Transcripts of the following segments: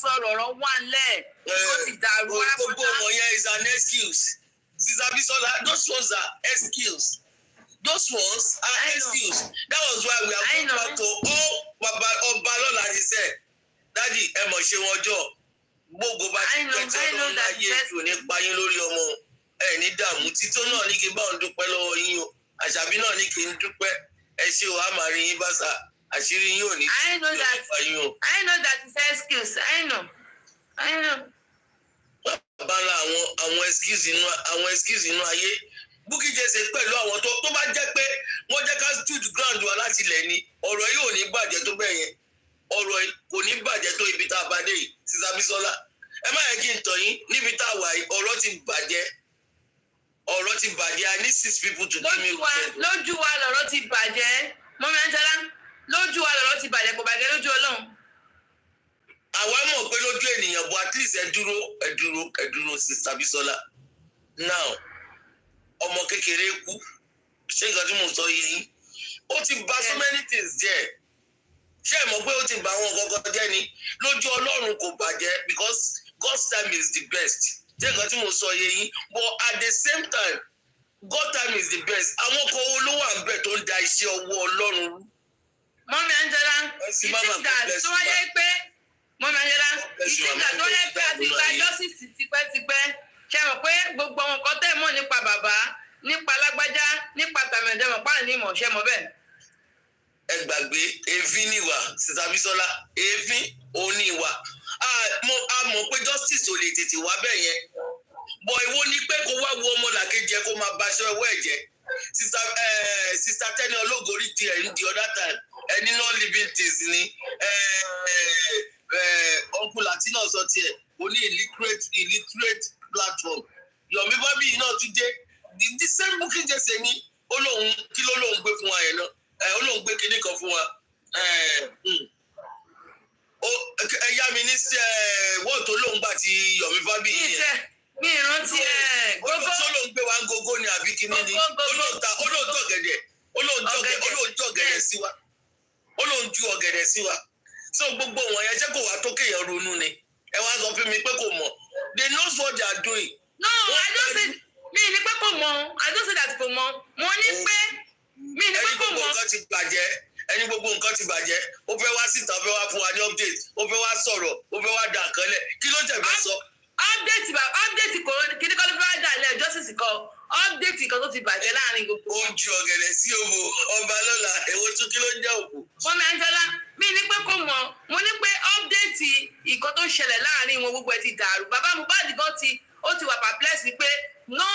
sọ̀rọ̀ ọ̀rọ̀ wà ńlẹ̀ ó ti dàrú wá. Gbogbo ọmọ yẹn is an excuse. Sister Bisola, those ones are excuse. Those ones are excuse. That was why we have gone back to all Obalola they said. Daddy, ẹ mọ̀ ṣe wọn jọ. Gbogbo bá ti pẹ́ tó lọ́wọ́ láyé ètò nípa yín lórí ọmọ. Ẹ ní dààmú títọ́ náà ní kí n bá òun dúpẹ́ lọ́wọ́ yín o. Àṣàbí náà ní kí n dúpẹ́. Ẹ ṣe o, a máa rí yín bá sà. Àṣírí yín ò ní I know that it's excuse. I know. Bala àwọn excuse inú ayé. Bukky Jassy pẹ̀lú àwọn tó bá jẹ́ pé wọ́n jẹ́ ká stood ground wa láti ilẹ̀ ni ọ̀rọ̀ yìí ò ní bàjẹ́ tó bẹ́ẹ̀ yẹn. Ọ̀rọ̀ yìí kò ní bàjẹ́ tó ibi tá a bá dé yìí. Sister Bisola, ẹ má yẹ kí n tọ̀ yín níbi tá a wà yìí ọ̀rọ̀ ti bàjẹ́. I need 6 people to give me. Lójú wa lọ̀rọ̀ ti bàjẹ́. Mọ́mí Angela, lójú wa lọ̀rọ̀ ti bàjẹ́ kò bàjẹ́ lójú Ọlọ́run. Àwa mọ̀ pé lójú ènìyàn bọ̀ at least ẹ dúró Sister Bisola. Now, ọmọ kékeré kú. Ṣé nǹkan tí mo sọ yé yín? Ó ti bà so many things jẹ́. Ṣé ẹ mọ̀ pé ó ti bà àwọn kankan jẹ́ ni? Lójú Ọlọ́run kò bàjẹ́ because God's time is the best. Ṣé nǹkan tí mo sọ yé yín? But at the same time, God's time is the best. Àwọn kan olówó àbẹ̀ tó ń da iṣẹ́ ọwọ́ Ọlọ́run rú. Mọ́mí Angela, ìtìgbà tó wáyé pé àti gba justice tipẹ́tipẹ́. Ṣé mọ̀ pé gbogbo àwọn kan tẹ̀ mọ̀ nípa bàbá, nípa lágbájá, nípa tàmẹ̀dẹ̀mọ̀ pàà ní ìmọ̀ ṣẹ́ mọ̀ bẹ́ẹ̀. Ẹ gbàgbé èéfín níwà Sister Bisola, èéfín òun ní ìwà. A mọ̀ pé justice ò lè tètè wá bẹ́ẹ̀ yẹn. Bọ̀ ìwọ ni pé kó wá wo ọmọ làkejì ẹ kó máa baṣọ ẹwọ́ ẹ̀jẹ̀. Sister Tẹ́ni Ológorí ti ẹ̀ ń di other time. Ẹni non living things ni. Uncle Latino sọ tiẹ̀ o ní illiterate platform. Yomi Babi náà tún dé. The same Bukky Jassy ni olóhùn kí ló lóhùn gbé fún wa yẹn náà. Olóhùn gbé kinní kan fún wa. Ẹ̀yà mi ní wọ́ọ̀tò olóhùn gbà ti Yomi Babi yẹn. Mi ìrántí gógó. Olóhùn gbé wa ń gógó ni àbí kinní ni. Olóhùn ọ̀gẹ̀dẹ̀. Olóhùn jọ ọ̀gẹ̀dẹ̀ sí wa. Olóhùn ju ọ̀gẹ̀dẹ̀ sí wa. So gbogbo wọn yẹn jẹ́ kó wá tó kéèyàn ronú ni. Ẹ wá sọ fún mi pé kò mọ̀. They know what they are doing. No, I don't say mi ní pé kò mọ̀. I don't say that kò mọ̀. Mo ní pé mi ní pé kò mọ̀. Ẹni gbogbo nǹkan ti bàjẹ́. Ó fẹ́ wá síta, ó fẹ́ wá fún wa ní update. Ó fẹ́ wá sọ̀rọ̀, ó fẹ́ wá dà kánlẹ̀. Kí ló jẹ̀ fẹ́ sọ? Update kò kíní kọ́ ló fẹ́ wá dà lẹ̀ justice kọ́. Update kan tó ti bàjẹ́ láàrin gbogbo. Ó ju ọ̀gẹ̀dẹ̀ sí òbò Ọbalọ́lá. Èwo tún kí ló ń jẹ́ òkú? Mọ́mí Angela, mi ní pé kò mọ̀. Mo ní pé update ìkan tó ṣẹlẹ̀ láàrin wọn gbogbo ẹ̀ ti dàrú. Bàbá Mohbad gan ó ti wà perplex pé no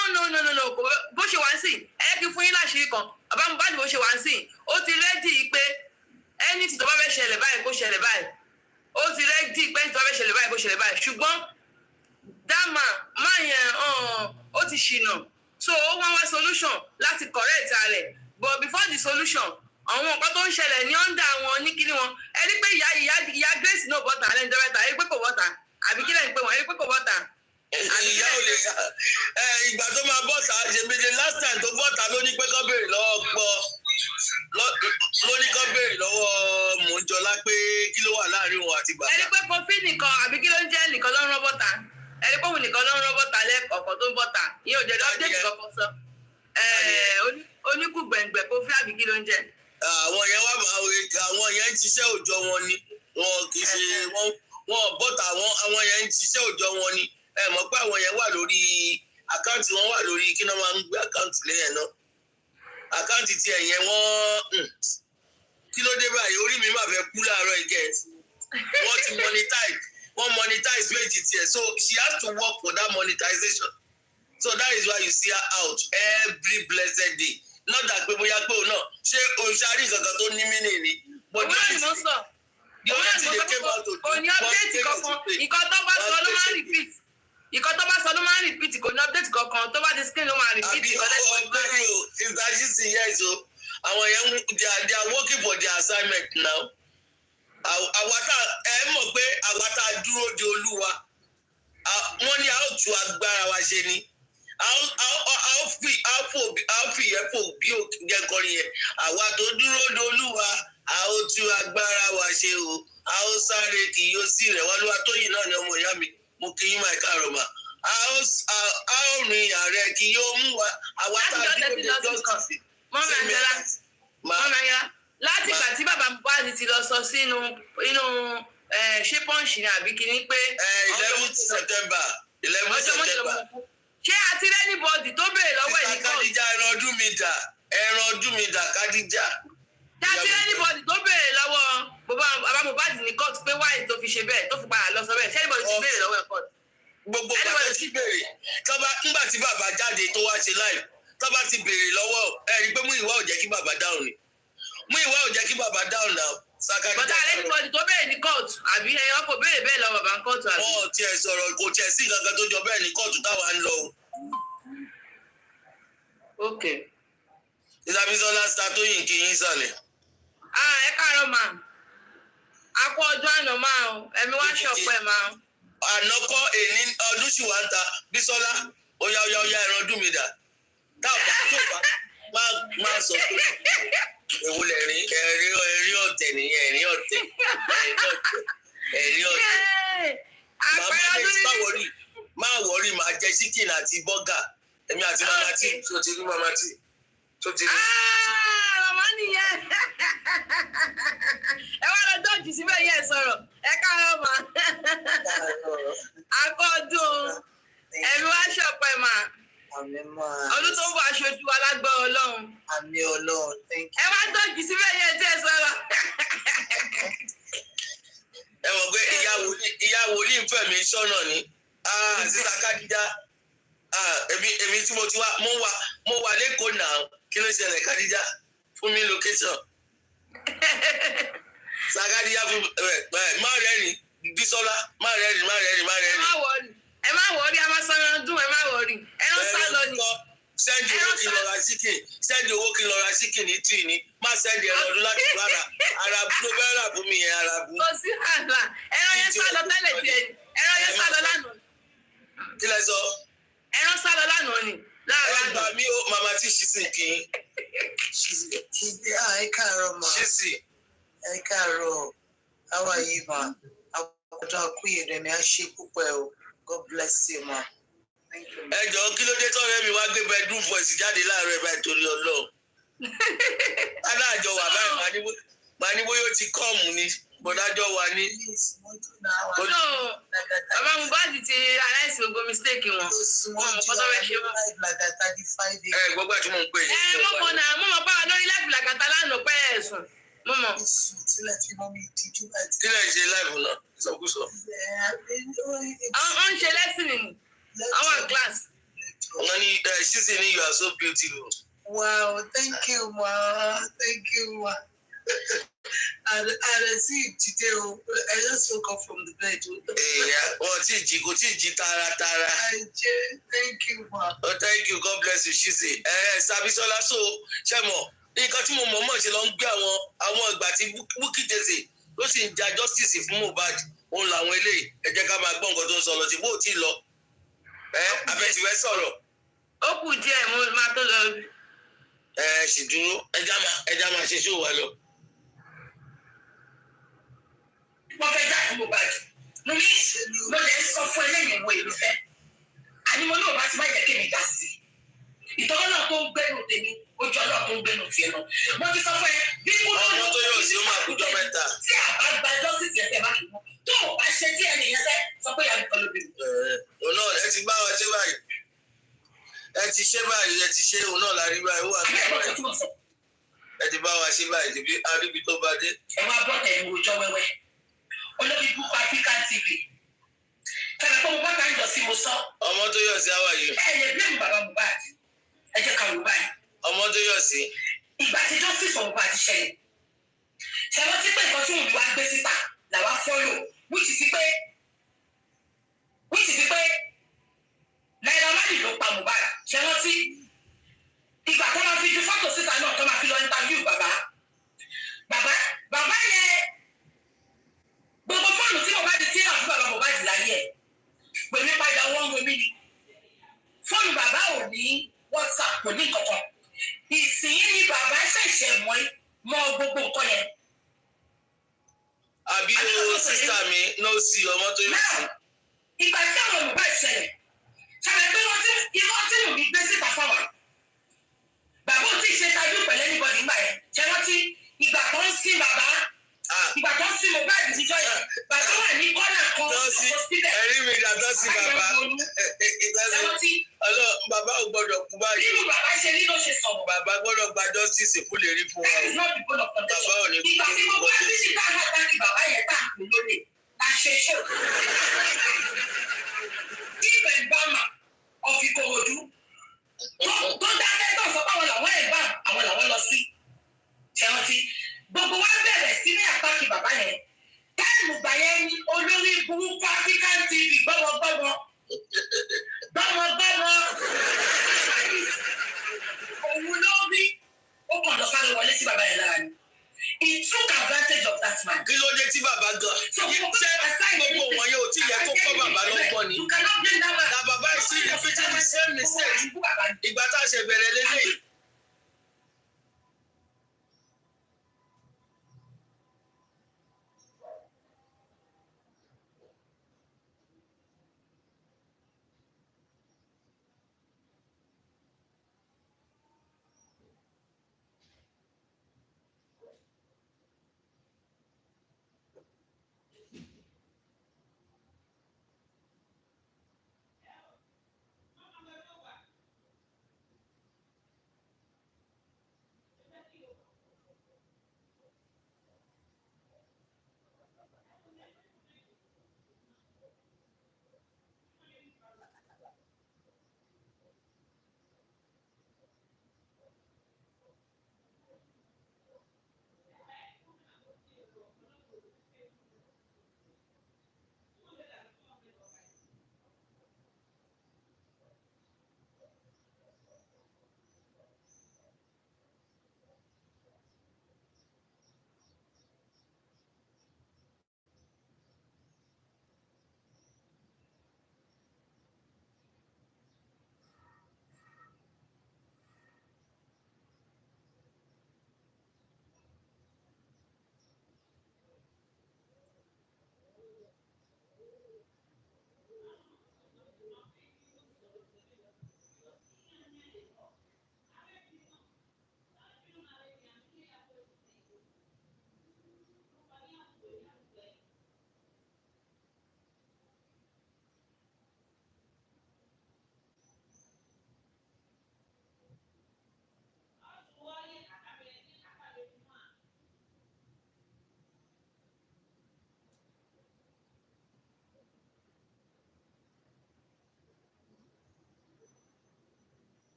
bó ṣe wá ń sìn ẹ kí fún yín láṣìírí kan. Bàbá Mohbad bó ṣe wá ń sìn ó ti rẹ́dì pé anything tó bá fẹ́ ṣẹlẹ̀ báyìí kó ṣẹlẹ̀ báyìí. Ó ti rẹ́dì pé anything tó bá fẹ́ ṣẹlẹ̀ báyìí kó ṣẹlẹ̀ báyìí. Ṣùgbọ́n dáàmà máa yẹn ó ti ṣìnà. So ó wá solution láti correct rẹ̀. But before the solution, àwọn nǹkan tó ń ṣẹlẹ̀ ní under wọn ní kíní wọn. Ẹ rí pé ìyá Grace náà bọ́tà lẹ́nu dẹ́rẹ́ta. Ẹ rí pé kò bọ́tà. Àbí kí lẹ́yìn pé wọ́n ẹ rí pé kò bọ́tà. Ìyá ò lè ìgbà tó máa bọ́tà ṣèbédé last time tó bọ́tà ló ní pé kán béèrè lọ́wọ́ ló ní kán béèrè lọ́wọ́ Mọ́jọ́lá pé kí ló wà láàrin wọn àti bàbá. Ẹ rí pé Kofi nìkan àbí kí ló ń jẹ́ nìkan ló ń rán bọ́tà. Ẹ rí pé òun nìkan ló ń rán bọ́tà lẹ́ẹ̀kọ̀ọ̀kan tó ń bọ́tà. Ìyẹn ò jẹ́ update kankan sọ. Oníkùgbẹ̀ngbẹ̀ Kofi àbí kí ló ń jẹ́. Àwọn yẹn ń ṣiṣẹ́ òòjọ́ wọn ni wọn kì í ṣe wọn bọ́tà àwọn yẹn ń ṣiṣẹ́ òòjọ́ wọn ni ẹ mọ̀ pé àwọn yẹn wà lórí àkáǹtì wọn wà lórí kí náà máa ń gbé àkáǹtì lẹ́yìn náà àkáǹtì tiẹ̀ yẹn wọ́n kí ló dé báyìí orí mi máa fẹ́ kú láàárọ̀ ìgẹ̀ wọ́n ti monetize méjì tiẹ̀ so she has to work for that monetization so that is why you see her out every blessed day not that pé bóyá pé òun náà ṣé òṣàrí nǹkan tó ní mí nìyí. òun náà ni mo sọ kò ní update kankan nǹkan tó bá sọ ló máa ń repeat nǹkan tó bá sọ ló máa ń repeat kò ní update kankan tó bá ti screen ló máa repeat. àbí ọgbẹ́rì o ìdájísì yes o àwọn yẹn they are working for their assignment now. àwátà ẹ mọ̀ pé àwátà dúró de Olúwa wọ́n ní a ó tú agbára wa ṣe ni a ó fi ìyẹn fò bí òkè kọrin yẹn àwa tó dúró de Olúwa a ó tú agbára wa ṣe o sáré kì yóò sí rẹ̀ wá lówà tóyìn náà ni ọmọ ìyá mi mo kì í máa káàárọ̀ mà a ó rìn ààrẹ kì yóò mú wa àwa tá a dúró de justice. mọ́mí láti ìgbà tí bàbá Mohbad ti lọ sọ sínú ṣé pọ́ǹsì ni àbí kìíní pé. 11 September. ṣé àti rẹ́nìbọ̀dì tó béèrè lọ́wọ́ ẹ̀ ní kọ́ọ̀tù. Kádíjà ẹran ọdún mi dà Kádíjà. ṣé àti rẹ́nìbọ̀dì tó béèrè lọ́wọ́ bàbá Mohbad ní kọ́ọ̀tù pé wáyé tó fi ṣe bẹ́ẹ̀ tó fi padà lọ sọ bẹ́ẹ̀ ṣé rẹ́nìbọ̀dì ti béèrè lọ́wọ́ ẹ̀ kọ́ọ̀tù. Gbogbo pàtó ti béèrè nígbà tí bàbá jáde tó wá ṣe láì tọ́ba ti béèrè lọ́wọ́ ẹ̀ rí pé Múyìwá ò jẹ́ kí bàbá dáhùn ni Múyìwá ò jẹ́ kí bàbá dáhùn náà. bọ́tà rẹ́nìbọ̀dì tó béèrè ní kóòtù àbí ẹ̀yọ́ kò béèrè bẹ́ẹ̀ lọ bàbá ń kóòtù àbí. wọ́n tiẹ̀ sọ̀rọ̀ kò tiẹ̀ sí nǹkan tó jọ bẹ́ẹ̀ ní kóòtù táwa ń lọ o. ok. ìsàbísọ́lá Satoyin kì í sàlẹ̀. ẹ káàárọ̀ mà á kó ọjọ́ àná máa o ẹ̀mí wá ṣọ̀pẹ́ máa. ànákọ́ èní ọdún sì wá ń ta Bísọ́lá óyá ẹran ọdún mi dà táàbà tó bá máa sọ pé èwo lè rí ẹ̀rí ọ̀tẹ̀ nìyẹn ẹ̀rí ọ̀tẹ̀. máa wọrí máa jẹ chicken àti bọ́gà èmi àti mama tí tó ti rí mama tí tó ti rí. mama nìyẹn ẹ wá lọ dọ́ọ̀jì síbẹ̀ yẹn sọ̀rọ̀ ẹ káàárọ̀ mà akọ́dún ẹ̀mí wá ṣọ̀pẹ́ mà ọdún tó ń bọ̀ aṣojú alágbára Ọlọ́run. Àmì Ọlọ́run, thank you. ẹ wá dọ́ọ̀jì síbẹ̀ yẹn tí ẹ sọ̀rọ̀. ẹ mọ̀ pé ìyá wòlíì ń fẹ́ mi sọ́nà ni sísá Kádíjà èmi tí mo ti wá mo wà lẹ́kọ̀ọ́ náà kí ló ṣẹlẹ̀ Kádíjà fún mi location. Kádíjà fún má rẹ́rìn Bísọ́lá má rẹ́rìn. ẹ má wọrí a máa sọ̀rọ̀ ọdún ẹ má wọrí ẹ lọ sá lọ ni. sẹ́ndì owó kí n lọ ra síkì ní tì ní má sẹ́ndì ẹ̀rọ ọdún láti fún arabu tó fẹ́ rà fún mi yẹn arabu. kò sí àlà ẹran yẹn sá lọ tẹ́lẹ̀ tiẹ̀ ẹran yẹn sá lọ lánàá. kí lẹ sọ. ẹran sá lọ lánàá ni. ẹ gbà mí o màmá tí ṣìṣì kì í. Ẹ káàárọ̀ mà. ṣìṣì. Ẹ káàárọ̀. How are you ma? Àwùjọ àkúyè rẹ̀ ni a ṣe púpọ̀ o. God bless you ma. ẹ jọ̀ọ́ kí ló dé tọ́rẹ́ mi wá gbé bedroom voice jáde láàárọ̀ ẹ̀ báyìí torí Ọlọ́run. adájọ́ wà báyìí màá ní bóyá ó ti kọ́ọ̀mù ni bọ́dájọ́ wà ní. bàbá Mohbad ti aláìsí gbogbo mistake wọn wọn mọ kọ́tọ́ bẹ́ẹ̀ ṣe wọn. gbogbo àti mò ń pè yín. mo mọ̀ náà mo mọ̀ báwa lórí láìpẹ́ làkàtà lánàá pẹ́ ẹ̀sùn mo mọ̀. kí lè ṣe láìpẹ́ náà ìsọkúsọ. wọ́n ń ṣe lẹ́sìn nìyí. Our class. She's in you are so beautiful. Wow, thank you, ma. Thank you, ma. And I see you today. I just woke up from the bed. Kò tí jí tààràtààrà. Thank you, ma. Oh, thank you. God bless you. She's in. Sabisola so ṣe mọ̀ nǹkan tí mo mọ̀ ṣe lọ ń gbé àwọn ìgbà tí Bukky Jesse ló sì ń ja justice fún Mohbad òun làwọn eléyìí ẹ jẹ́ ká máa gbọ́ nǹkan tó ń sọ lọ sí bó tí ì lọ. Abẹ́tìfẹ́ sọ̀rọ̀. Ó kù díẹ̀ mo máa tó lọ. Sì dúró ẹja máa ṣe ṣó wa lọ. Wọ́n fẹ́ dá fún Mohbad. Mo lè sọ fún ẹlẹ́yìn wo èmi fẹ́. Àní mo ní òbá ti má jẹ́ kí mi dá sí. Ìtọ́wọ́ náà tó ń gbẹ́nu tèmi, ojú ọlọ́ọ̀ tó ń gbẹ́nu tiẹ̀ náà. Mo ti sọ fún ẹ bí kò tó ọmọ tó yóò sí ó máa kújọ mẹ́ta. Tí àbá gba justice ẹsẹ̀ bá kì í mọ́. Tó o bá ṣe díẹ̀ nìyẹn fẹ́ sọ pé ìyá mi kọ́ ló bí mi. Òun náà ẹ ti bá wa ṣe báyìí. Ẹ ti ṣe òun náà la rí báyìí. Ó wà ní báyìí. Ẹ ti bá wa ṣe báyìí níbi aríbi tó bá dé. Ẹ wá bọ́ tẹ̀ ìwòjọ́ wẹ́wẹ́. Olóbi Bukky African TV. Kẹ̀lẹ́ pé mo bá ká ń jọ sí mo sọ. Ọmọ tó yọ̀ sí àwa yìí. Ẹ lè blame bàbá Mohbad. Ẹ jẹ́ ká wò báyìí. Ọmọ tó yọ̀ sí. Ìgbà tí justice for Mohbad ṣẹlẹ̀. Ṣé wọ́n ti pé nǹkan tí òun wá gbé síta làwa fọ́lò which is pé Naira Marley ló pa Mohbad. Ṣé wọ́n ti ìgbà tó máa fi ju fọ́tò síta náà tó máa fi lọ interview bàbá yẹn gbogbo fóònù tí Mohbad ti rà fún bàbá Mohbad láyé ẹ̀ pèmí padà wọ́n ń wọmí ni fóònù bàbá ò ní WhatsApp kò ní kankan ìsìn ní bàbá ṣẹ̀ṣẹ̀ mọ́ gbogbo nǹkan yẹn. àbí o sísá mi náà sí ọmọ tó yẹ sí. Ìgbà tí àwọn Yorùbá ìṣẹ̀lẹ̀ ṣàlàyé pé wọ́n tí mò ń gbé síta fáwọn. Bàbá ò tí ì ṣe tajú pẹ̀lú anybody nígbà yẹn. Ṣé wọ́n ti ìgbà tó ń sin bàbá? Ìgbà tó ń sin Mohbad níjọ́ yẹn. Bàbá wà ní kọ́nà kan tó síbẹ̀. Ẹ̀rí mi ìgbà tó sin bàbá. Ṣé wọ́n ti? Bàbá ò gbọ́dọ̀ kú báyìí. Nínú bàbá ṣe rí ló ṣe sọ̀rọ̀. Bàbá gbọ́dọ̀ gba justice kó lè rí fún wa. That is not the goal of Bàbá ò ní kú. Ìgbà tí mo bá bísí tá a náà dákì bàbá yẹn tá a pè lónìí, la ṣe ṣó. Ibẹ̀ Bama of Ìkòròdú tó dákẹ́ tó sọ pé àwọn làwọn ẹ̀ bá àwọn làwọn lọ sí. Ṣé wọ́n ti? Gbogbo wa bẹ̀rẹ̀ sí ní àtàkì bàbá yẹn. Táìmù gbà yẹn ní olórí burúkú African TV gbọ́mọgbọ́mọ. Gbọ́mọgbọ́mọ. Òun ló rí ó kàn lọ sáré wọlé sí bàbá yẹn lára ni. He took advantage of that man. Kí ló dé tí bàbá gan? Ṣé gbogbo wọn yóò tí yẹ kó kọ́ bàbá lọ́gbọ́n ni? You cannot blame that man. Na bàbá yìí sí repeating the same mistake. Ìgbà tá a ṣe bẹ̀rẹ̀ lélẹ̀.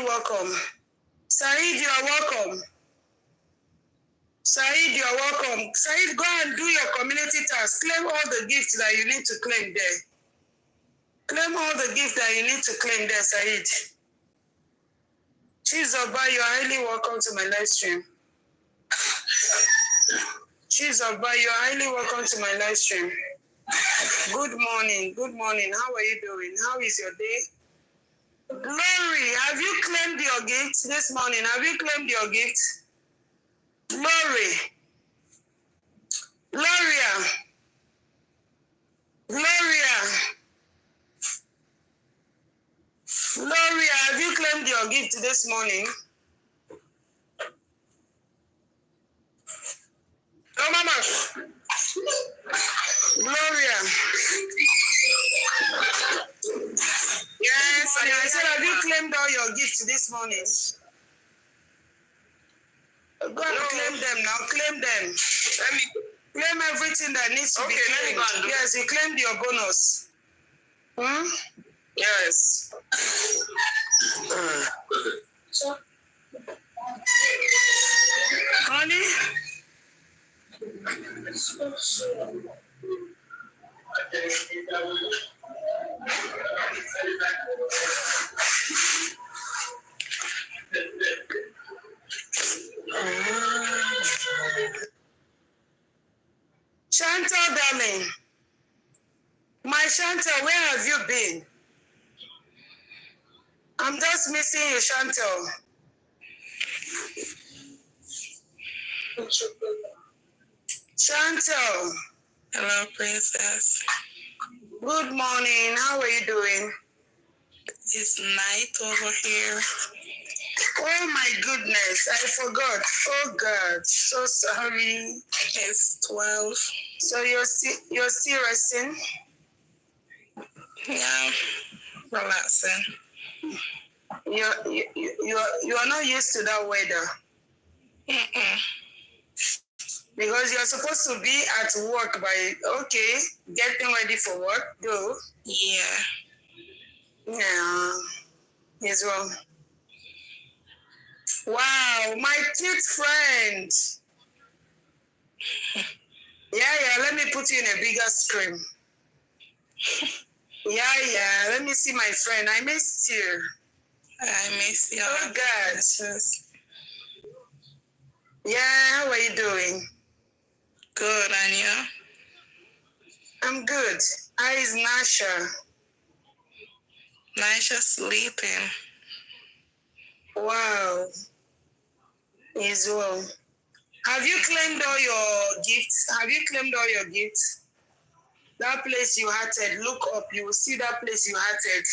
welcome. Saeed, you are welcome. Saeed, you are welcome. Saeed, go and do your community task. Claim all the gifts that you need to claim there. Claim all the gifts that you need to claim there, Saeed. Chizoba, you are highly welcome to my live stream. Chizoba, you are highly welcome to my live stream. Good morning. Good morning. How are you doing? How is your day? Glory, have you claimed your gifts this morning? Have you claimed your gifts? Glory. Gloria. Gloria. Gloria, have you claimed your gift this morning? Oh, Mama. Gloria. Yes, I said, have you claimed all your gifts this morning? Go and claim them now. Claim them. Claim everything that needs to be claimed. Yes, you claimed your bonus. Yes. Honey? Chantal, darling. My Chantal, where have you been? I'm just missing you, Chantal. Chantal. Hello, princess. Good morning. How are you doing? It's night over here. Oh my goodness, I forgot. Oh God, so sorry. It's 12. So you're still resting? Yeah, relaxing. You are not used to that weather. Because you're supposed to be at work by getting ready for work. Go. Yeah. Yeah. As well. Wow, my cute friend. Yeah, let me put you in a bigger screen. Yeah, let me see my friend. I missed you. I miss you. Oh, God. Yeah, how are you doing? Good, and you? I'm good. How is Nasha? Nasha sleeping. Wow. As well. Have you claimed all your gifts? That place you hearted, look up. You will see that place you hearted.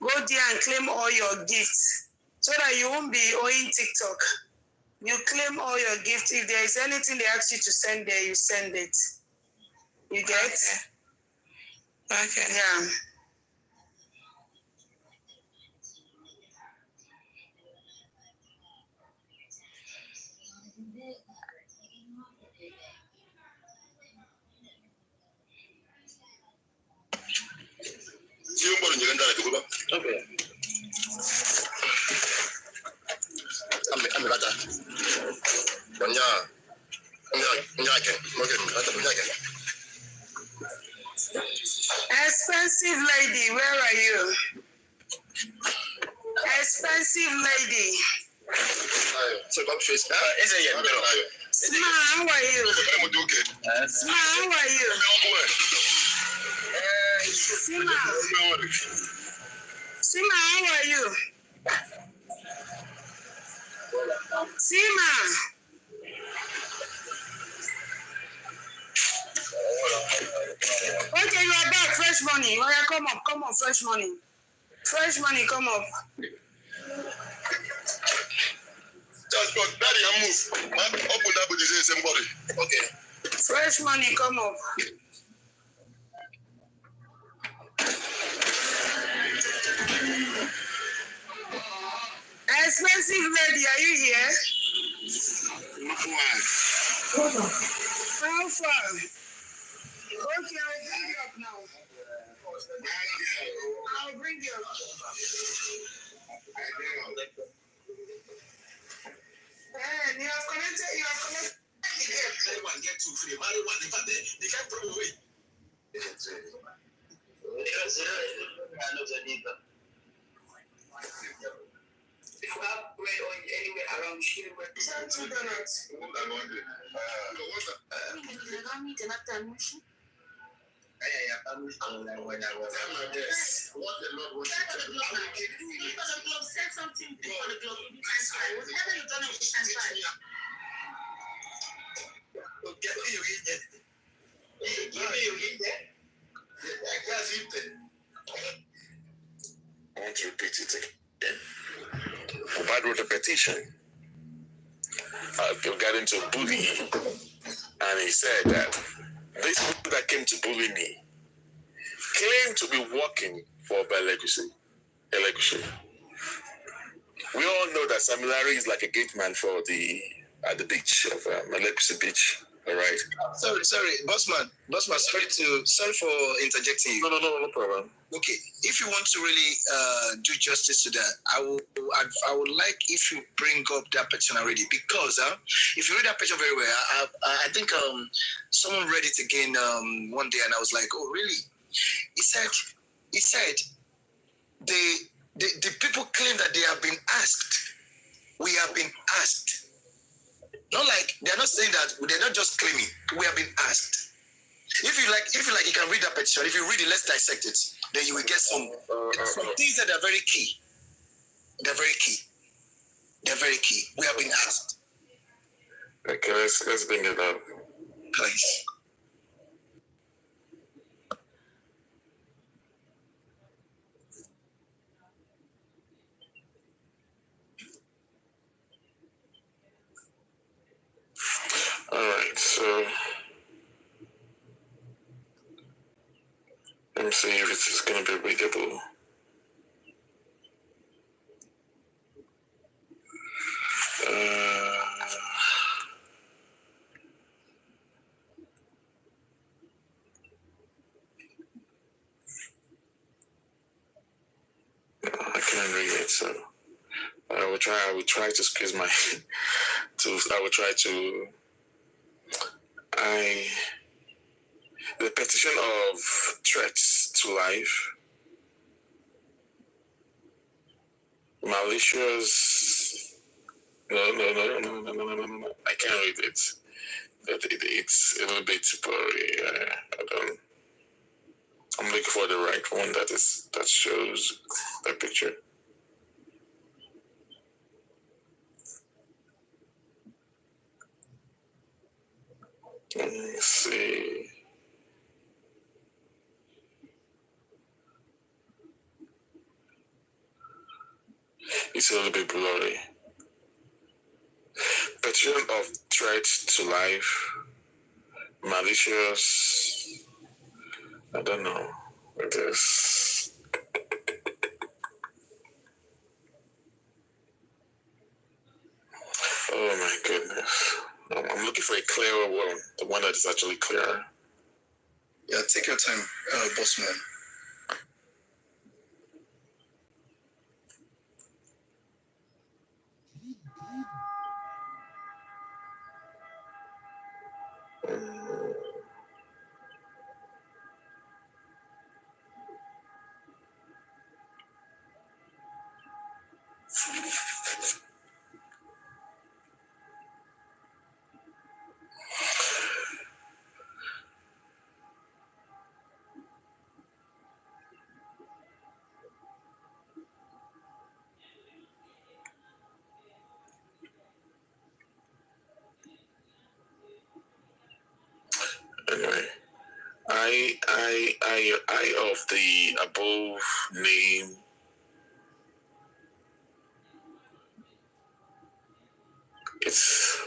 Go there and claim all your gifts so that you won't be owing TikTok. You claim all your gifts. If there is anything they ask you to send there, you send it. You get? Okay. Yeah. Okay. Expensive lady, where are you? Expensive lady. Sma, how are you? Sma, how are you? Sima, how are you? Sima. Okay, you are back. Fresh money. Oh, yeah, come up, fresh money. Fresh money, come up. Just got daddy and move. Open that with the same body. Okay. Fresh money, come up. Expensive lady, are you here? How far? Okay, I'll bring you up now. I'll bring you up. get to if they marry one, in fact, they can't throw away. If you have bread or anywhere around, you will send $2. Send something for the glove. Whatever you've done, you can try. Get me your eat. Give me your eat. I can't eat it. I want to repeat it again. Bad wrote a petition regarding to bullying, and he said that these people that came to bully me claim to be working for Belegushi. We all know that Samilari is like a gate man for at the beach of Belegushi Beach. All right. Sorry, bossman. Sorry for interjecting you. No problem. Okay, if you want to really do justice to that, I would like if you bring up that petition already, because if you read that petition very well, I think someone read it again one day, and I was like, oh really? He said the people claim that they have been asked. We have been asked. Not like they're not saying that, they're not just claiming. We have been asked. If you like, you can read that petition. If you read it, let's dissect it. Then you will get some things that are very key. They're very key. We have been asked. Okay, let's bring it up. Please. All right, so let me see if it's going to be readable. I can't read it, so I will try to squeeze my the petition of threats to life, malicious. No. I can't read it. It's a little bit blurry. I'm looking for the right one that shows the picture. Let me see. It's a little bit blurry. Petition of threat to life, malicious. I don't know what it is. Oh my goodness. I'm looking for a clearer one, the one that is actually clearer. Yeah, take your time, bossman. Anyway, I of the above name it's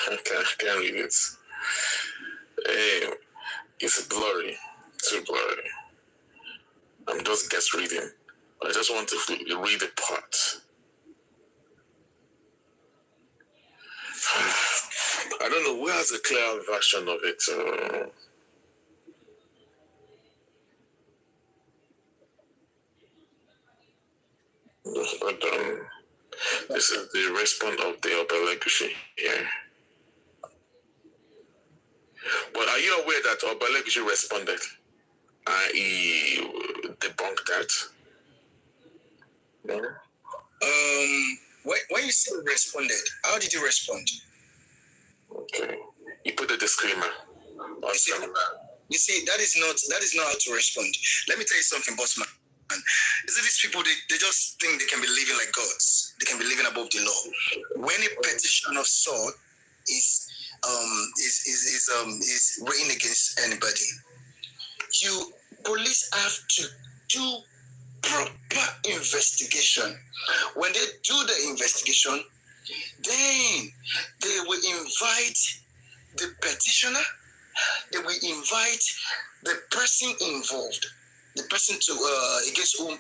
I can't read it. It's blurry, too blurry. I'm just guess reading. I just want to read the part. I don't know who has a clear version of it. But this is the response of the Belegushi here. But are you aware that Obalegushi responded? He debunked that. No? When you say responded, how did you respond? Okay. You put a disclaimer on camera. You see, that is not how to respond. Let me tell you something, boss man. You see, these people, they just think they can be living like gods. They can be living above the law. When a petition of sort is written against anybody, police have to do proper investigation. When they do the investigation, then they will invite the petitioner, they will invite the person involved, the person against whom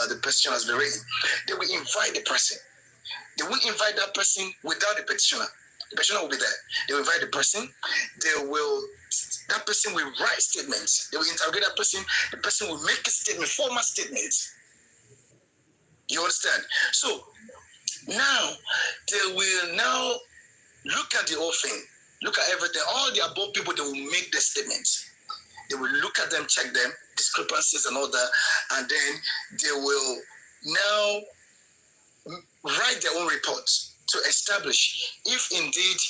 the petition has been written. They will invite the person. They won't invite that person without the petitioner. The petitioner will be there. They will invite the person. That person will write statements. They will interrogate that person. The person will make a statement, formal statement. You understand? So now they will now look at the whole thing, look at everything. All the above people, they will make the statements. They will look at them, check them, discrepancies and all that, and then they will now write their own reports to establish if indeed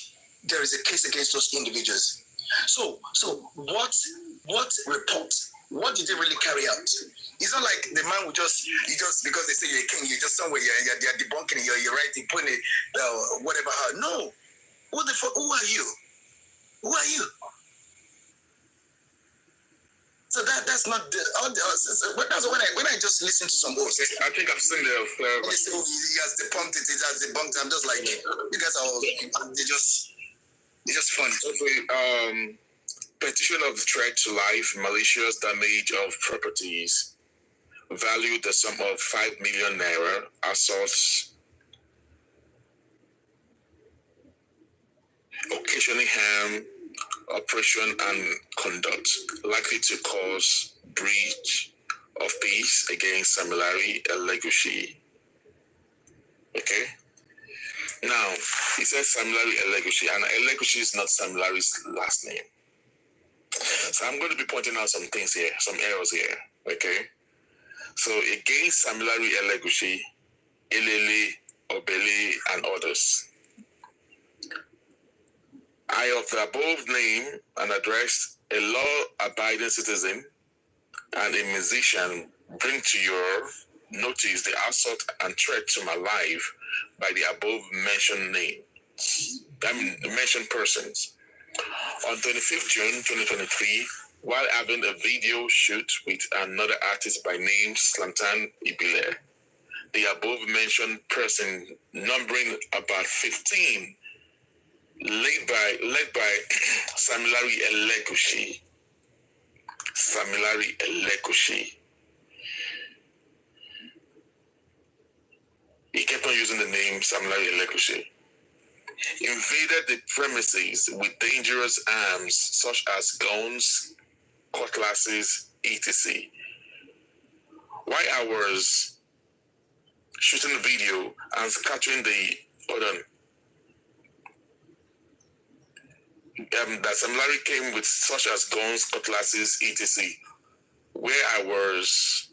there is a case against those individuals. So what report? What did they really carry out? It's not like the man will just because they say you're a king, you're just somewhere, you're debunking, you're writing, putting it, whatever. No. Who are you? Who are you? So that's not that's when I just listen to some hosts. I think I've seen the They say, oh, he has debunked it, he has debunked it. I'm just like, you guys are they're just funny. Okay, petition of threat to life, malicious damage of properties, valued the sum of 5 million naira, assaults, occasionally harm, operation and conduct likely to cause breach of peace against Samilari Elegushi. Okay? Now, he says Samilari Elegushi, and Elegushi is not Samilari's last name. So I'm going to be pointing out some things here, some errors here. Okay? So against Samilari Elegushi, Elele, Obele, and others, I of the above name and address a law-abiding citizen and a musician bring to your notice the assault and threat to my life by the above mentioned names. The mentioned persons. On 25th June 2023, while having a video shoot with another artist by name Slantan Ibile, the above mentioned person, numbering about 15, led by Samilari Elegushi. Samilari Elegushi. He kept on using the name Samilari Elegushi. Invaded the premises with dangerous arms such as guns, cutlasses, etc. While I was shooting the video and scattering that Samilari came with such as guns, cutlasses, etc. Where I was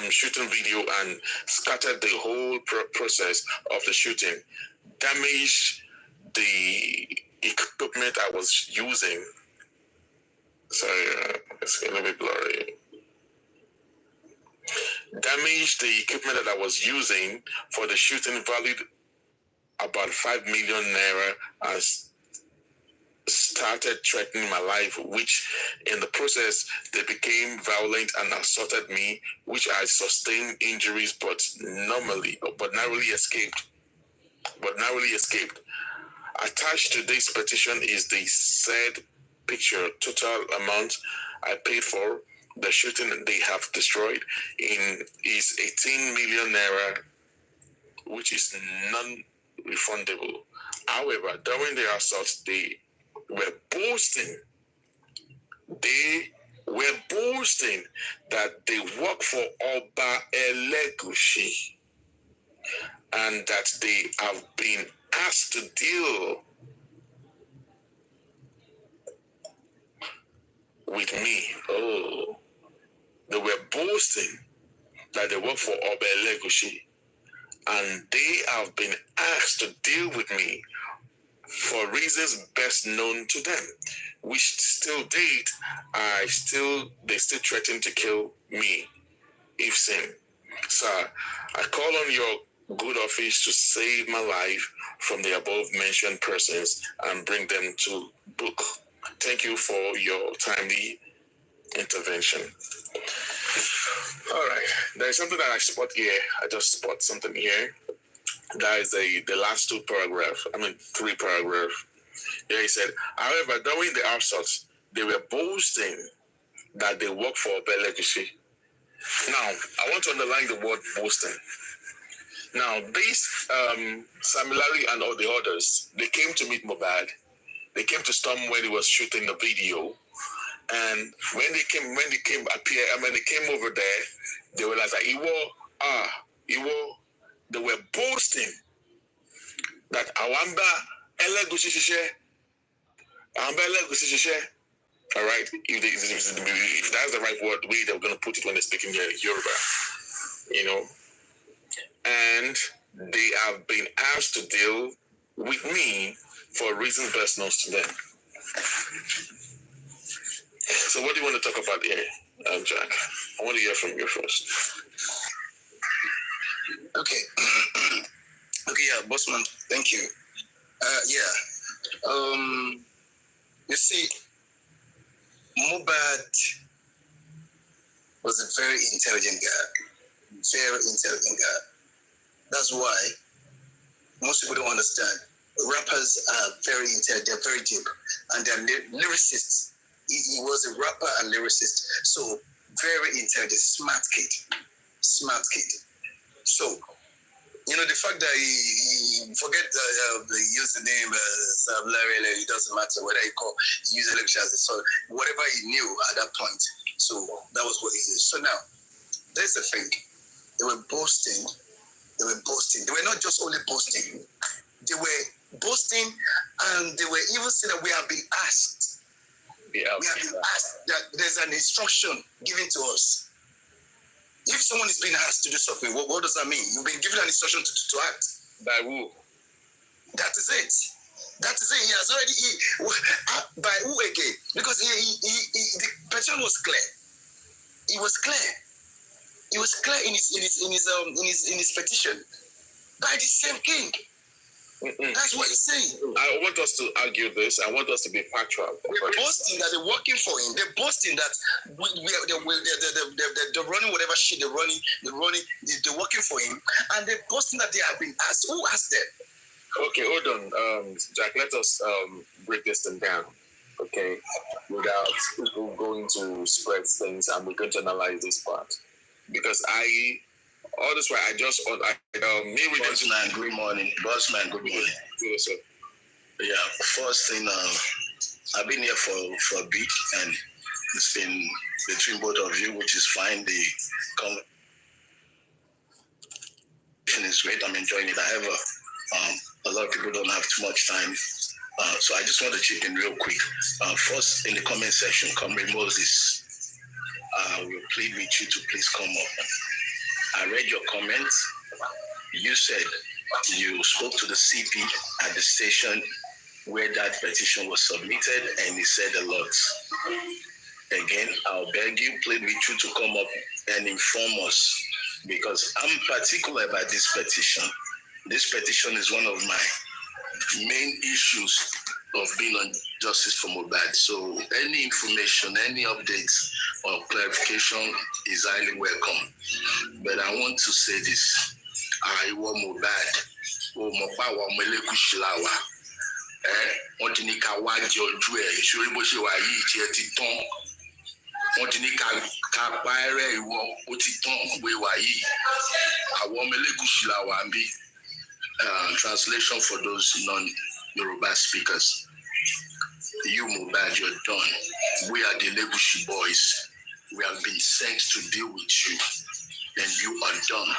shooting video and scattered the whole process of the shooting, damaged the equipment I was using. Sorry, it's a little bit blurry. Damaged the equipment that I was using for the shooting, valued about 5 million naira, as started threatening my life, which in the process they became violent and assaulted me, which I sustained injuries but narrowly escaped. Attached to this petition is the said picture. Total amount I paid for the shooting they have destroyed is 18 million naira, which is non-refundable. However, during the assault, they were boasting that they work for Oba Elegushi and that they have been asked to deal with me. Oh, they were boasting that they work for Obele Gushi, and they have been asked to deal with me for reasons best known to them, which still date, they still threaten to kill me if seen. Sir, I call on your good office to save my life from the above mentioned persons and bring them to book. Thank you for your timely intervention. All right, there is something that I spot here. I just spot something here. That is the last three paragraphs. Yeah, he said, however, during the assault, they were boasting that they work for Belegushi. Now, I want to underline the word boasting. Now, these Samilari and all the others, they came to meet Mohbad. They came to storm when he was shooting the video. And when they came over there, they were like, they were boasting that Awamba Elegushi. All right, if that's the right word, the way they're going to put it when they're speaking Yoruba, and they have been asked to deal with me for reasons best known to them. So what do you want to talk about here, Jack? I want to hear from you first. Okay. Okay, yeah, Bossman, thank you. You see, Mohbad was a very intelligent guy. Very intelligent guy. That's why most people don't understand. Rappers are very intelligent, they're very deep, and they're lyricists. He was a rapper and lyricist, so very intelligent, smart kid. So, the fact that he forget the username Sam Larry, it doesn't matter whether he used it as a son, whatever he knew at that point. So that was what he used. So now, there's the thing. They were boasting. They were not just only boasting. They were boasting, and they were even saying that we have been asked. We have been asked that there's an instruction given to us. If someone is being asked to do something, what does that mean? You've been given an instruction to act. By who? That is it. He has already. By who again? Because the petition was clear. It was clear. It was clear in his petition. By the same king. That's what he's saying. I want us to argue this. I want us to be factual. They're boasting that they're working for him. They're boasting that they're running whatever shit they're running. They're working for him, and they're boasting that they have been asked. Who asked them? Okay, hold on, Jack. Let us break this thing down. Okay, without people going to spread things, and we're going to analyze this part because all this way, Bossman, good morning. Yes, sir. Yeah, first thing, I've been here for a bit, and it's been between both of you, which is fine. The conversation is great. I'm enjoying it. However, a lot of people don't have too much time, so I just want to chip in real quick. First, in the comment section, Comrade Moses, we'll plead with you to please come up. I read your comments. You said you spoke to the CP at the station where that petition was submitted, and he said a lot. Again, I'll beg you, plead with you to come up and inform us, because I'm particular about this petition. This petition is one of my main issues of being on Justice for Mohbad. So any information, any updates or clarification is highly welcome. But I want to say this. I want Mohbad. Wọ́n ti ní ká wá jẹ ojú ẹ̀ ìṣòro bó ṣe wà yìí jẹ́ ti tán. Wọ́n ti ní ká pa ẹrẹ́ ìwọ ó ti tán pé wà yìí. Àwọn ọmọ Elégùṣì la wà ń bí. Translation for those non-Yoruba speakers. You, Mohbad, you're done. We are the Elégùṣì boys. We have been sent to deal with you, and you are done.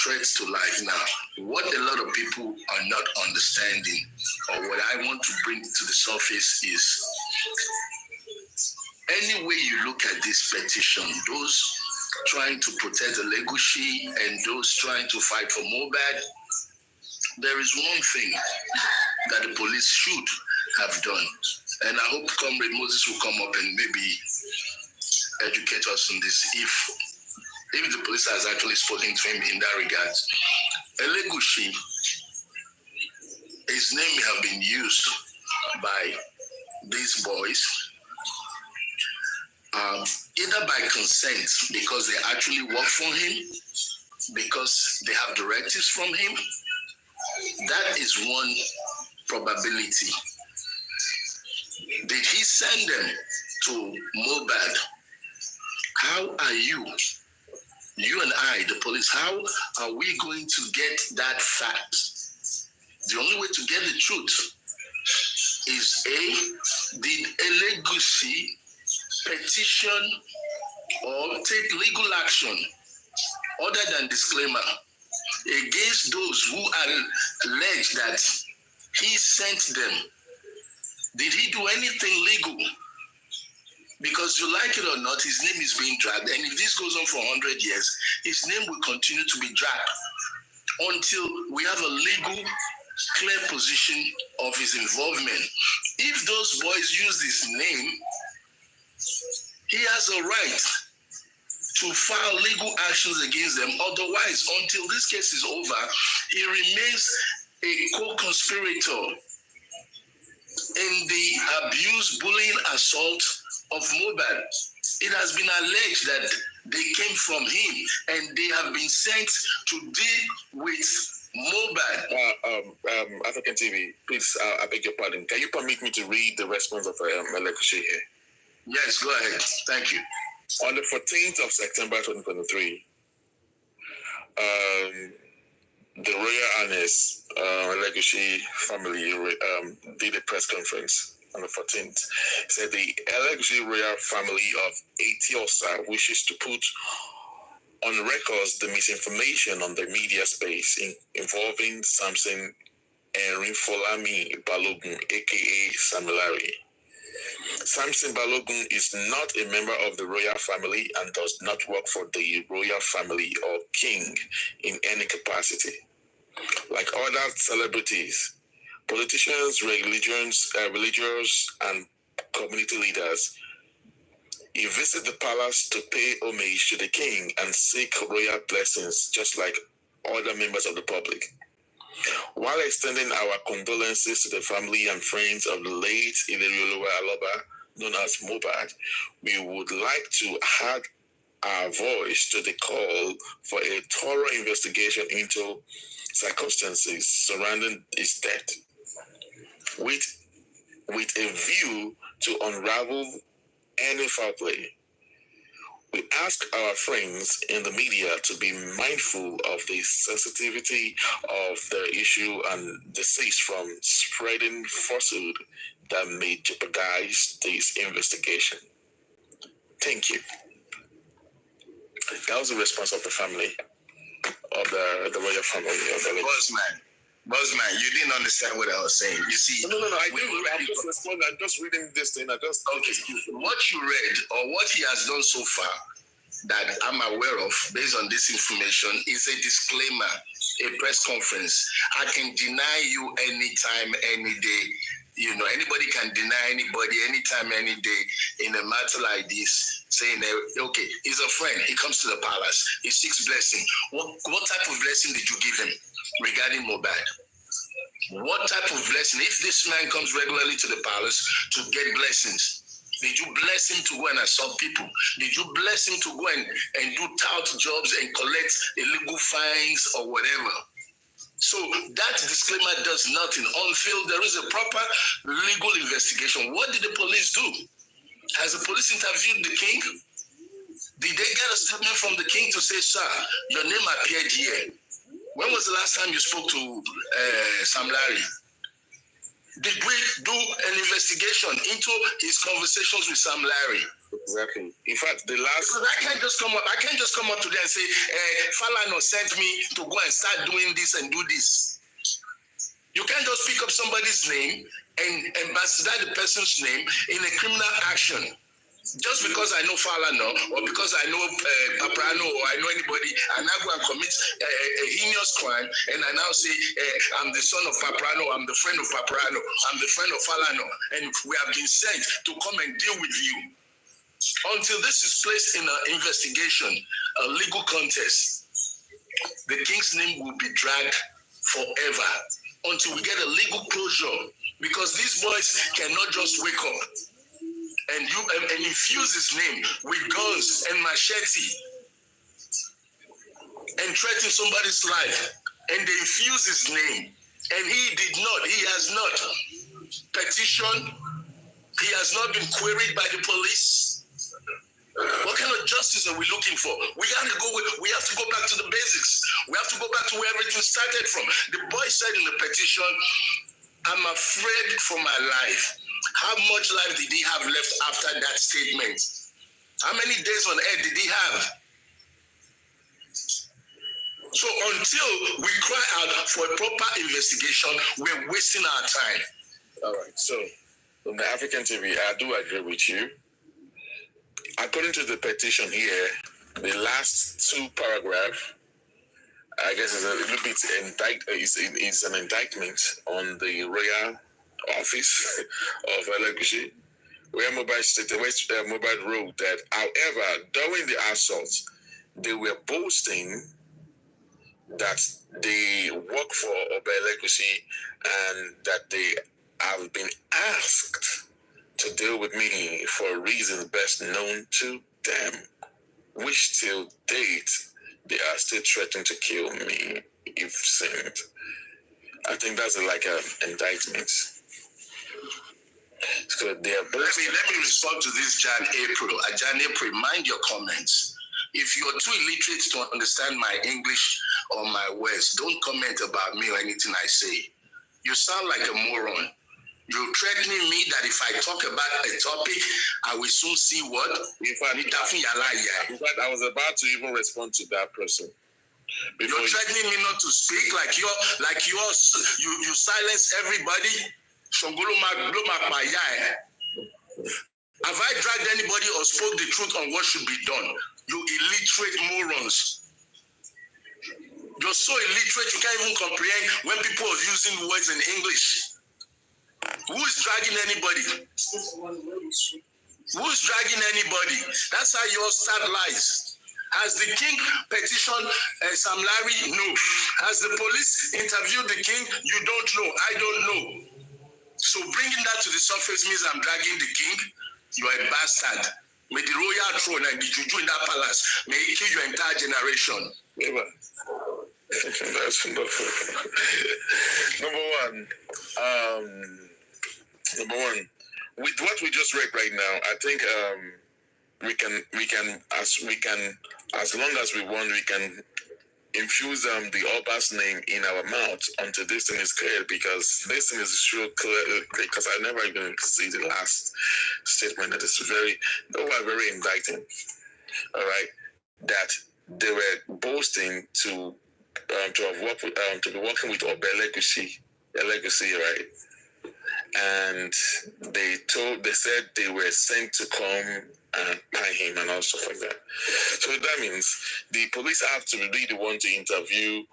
threats to life. Now, what a lot of people are not understanding, or what I want to bring to the surface, is any way you look at this petition, those trying to protect the legacy and those trying to fight for Mohbad, there is one thing that the police should have done. And I hope Comrade Moses will come up and maybe educate us on this. If the police has actually spoken to him in that regard. Elegushi, his name have been used by these boys, either by consent, because they actually work for him, because they have directives from him. That is one probability. Did he send them to Mohbad? How are you and I, the police, how are we going to get that fact? The only way to get the truth is did Elegushi petition or take legal action other than disclaimer against those who are alleged that he sent them? Did he do anything legal? Because you like it or not, his name is being dragged. And if this goes on for 100 years, his name will continue to be dragged until we have a legal, clear position of his involvement. If those boys use his name, he has a right to file legal actions against them. Otherwise, until this case is over, he remains a co-conspirator in the abuse, bullying, assault of Mohbad. It has been alleged that they came from him and they have been sent to deal with Mohbad. African TV, please, I beg your pardon. Can you permit me to read the response of Elegushi here? Yes, go ahead. Thank you. On the 14th of September 2023, the Royal Highness Elegushi family did a press conference on the 14th. Said the Elegushi royal family of Etiosa wishes to put on records the misinformation on the media space involving Samson Erinfolami Balogun, aka Samilari. Samson Balogun is not a member of the royal family and does not work for the royal family or king in any capacity. Like other celebrities, politicians, religious, and community leaders, he visited the palace to pay homage to the king and seek royal blessings, just like other members of the public. While extending our condolences to the family and friends of the late Ilerioluwa Aloba, known as Mohbad, we would like to add our voice to the call for a thorough investigation into circumstances surrounding his death, with a view to unravel any foul play. We ask our friends in the media to be mindful of the sensitivity of the issue and desist from spreading falsehood that may jeopardize this investigation. Thank you. That was the response of the family, of the royal family. Bossman, you didn't understand what I was saying. You see, No, I do. I'm just responding. I'm just reading this thing. Okay, what you read or what he has done so far that I'm aware of, based on this information, is a disclaimer, a press conference. I can deny you anytime, any day. You know, anybody can deny anybody anytime, any day in a matter like this, saying that, okay, he's a friend. He comes to the palace. He seeks blessing. What type of blessing did you give him regarding Mohbad? What type of blessing? If this man comes regularly to the palace to get blessings, did you bless him to go and assault people? Did you bless him to go and do tout jobs and collect illegal fines or whatever? So that disclaimer does nothing until there is a proper legal investigation. What did the police do? Has the police interviewed the king? Did they get a statement from the king to say, sir, your name appeared here? When was the last time you spoke to Sam Larry? Did we do an investigation into his conversations with Sam Larry? Exactly. In fact, the last. Because I can't just come up today and say, Falano sent me to go and start doing this and do this. You can't just pick up somebody's name and ambassador the person's name in a criminal action. Just because I know Falano or because I know Paprano or I know anybody, and I go and commit a heinous crime, and I now say I'm the son of Paprano, I'm the friend of Paprano, I'm the friend of Falano, and we have been sent to come and deal with you. Until this is placed in an investigation, a legal contest, the king's name will be dragged forever until we get a legal closure, because these boys cannot just wake up and infuse his name with guns and machete and threaten somebody's life, and they infuse his name, and he has not petitioned, he has not been queried by the police. What kind of justice are we looking for? We have to go back to the basics. We have to go back to where everything started from. The boy said in the petition, I'm afraid for my life. How much life did he have left after that statement? How many days on earth did he have? So until we cry out for a proper investigation, we're wasting our time. All right. So from the African TV, I do agree with you. According to the petition here, the last two paragraphs, I guess, is a little bit it's an indictment on the royal office of Elegushi, where Mobile wrote that, however, during the assault, they were boasting that they work for Oba Elegushi and that they have been asked to deal with me for reasons best known to them, which till date they are still threatening to kill me if seen. I think that's like an indictment. So they are both. Let me respond to this, Jan April. Mind your comments. If you're too illiterate to understand my English or my words, don't comment about me or anything I say. You sound like a moron. You're threatening me that if I talk about a topic, I will soon see what? In fact, I was about to even respond to that person. You're threatening me not to speak, you silence everybody. Have I dragged anybody or spoke the truth on what should be done? You illiterate morons. You're so illiterate you can't even comprehend when people are using words in English. Who is dragging anybody? Who is dragging anybody? That's how you all start lies. Has the king petitioned Sam Larry? No. Has the police interviewed the king? You don't know. I don't know. So bringing that to the surface means I'm dragging the king. You are a bastard. May the royal throne and the juju in that palace, may it kill your entire generation. Never. That's wonderful. Number one, with what we just read right now, I think we can, as long as we want, we can infuse the Oba's name in our mouth until this thing is clear, because this thing is real clear, because I never even see the last statement that is very indicting. All right, that they were boasting to have worked with, to be working with Oba Elegushi, right? And they said they were sent to come and tie him and all stuff like that. So that means the police have to really want to interview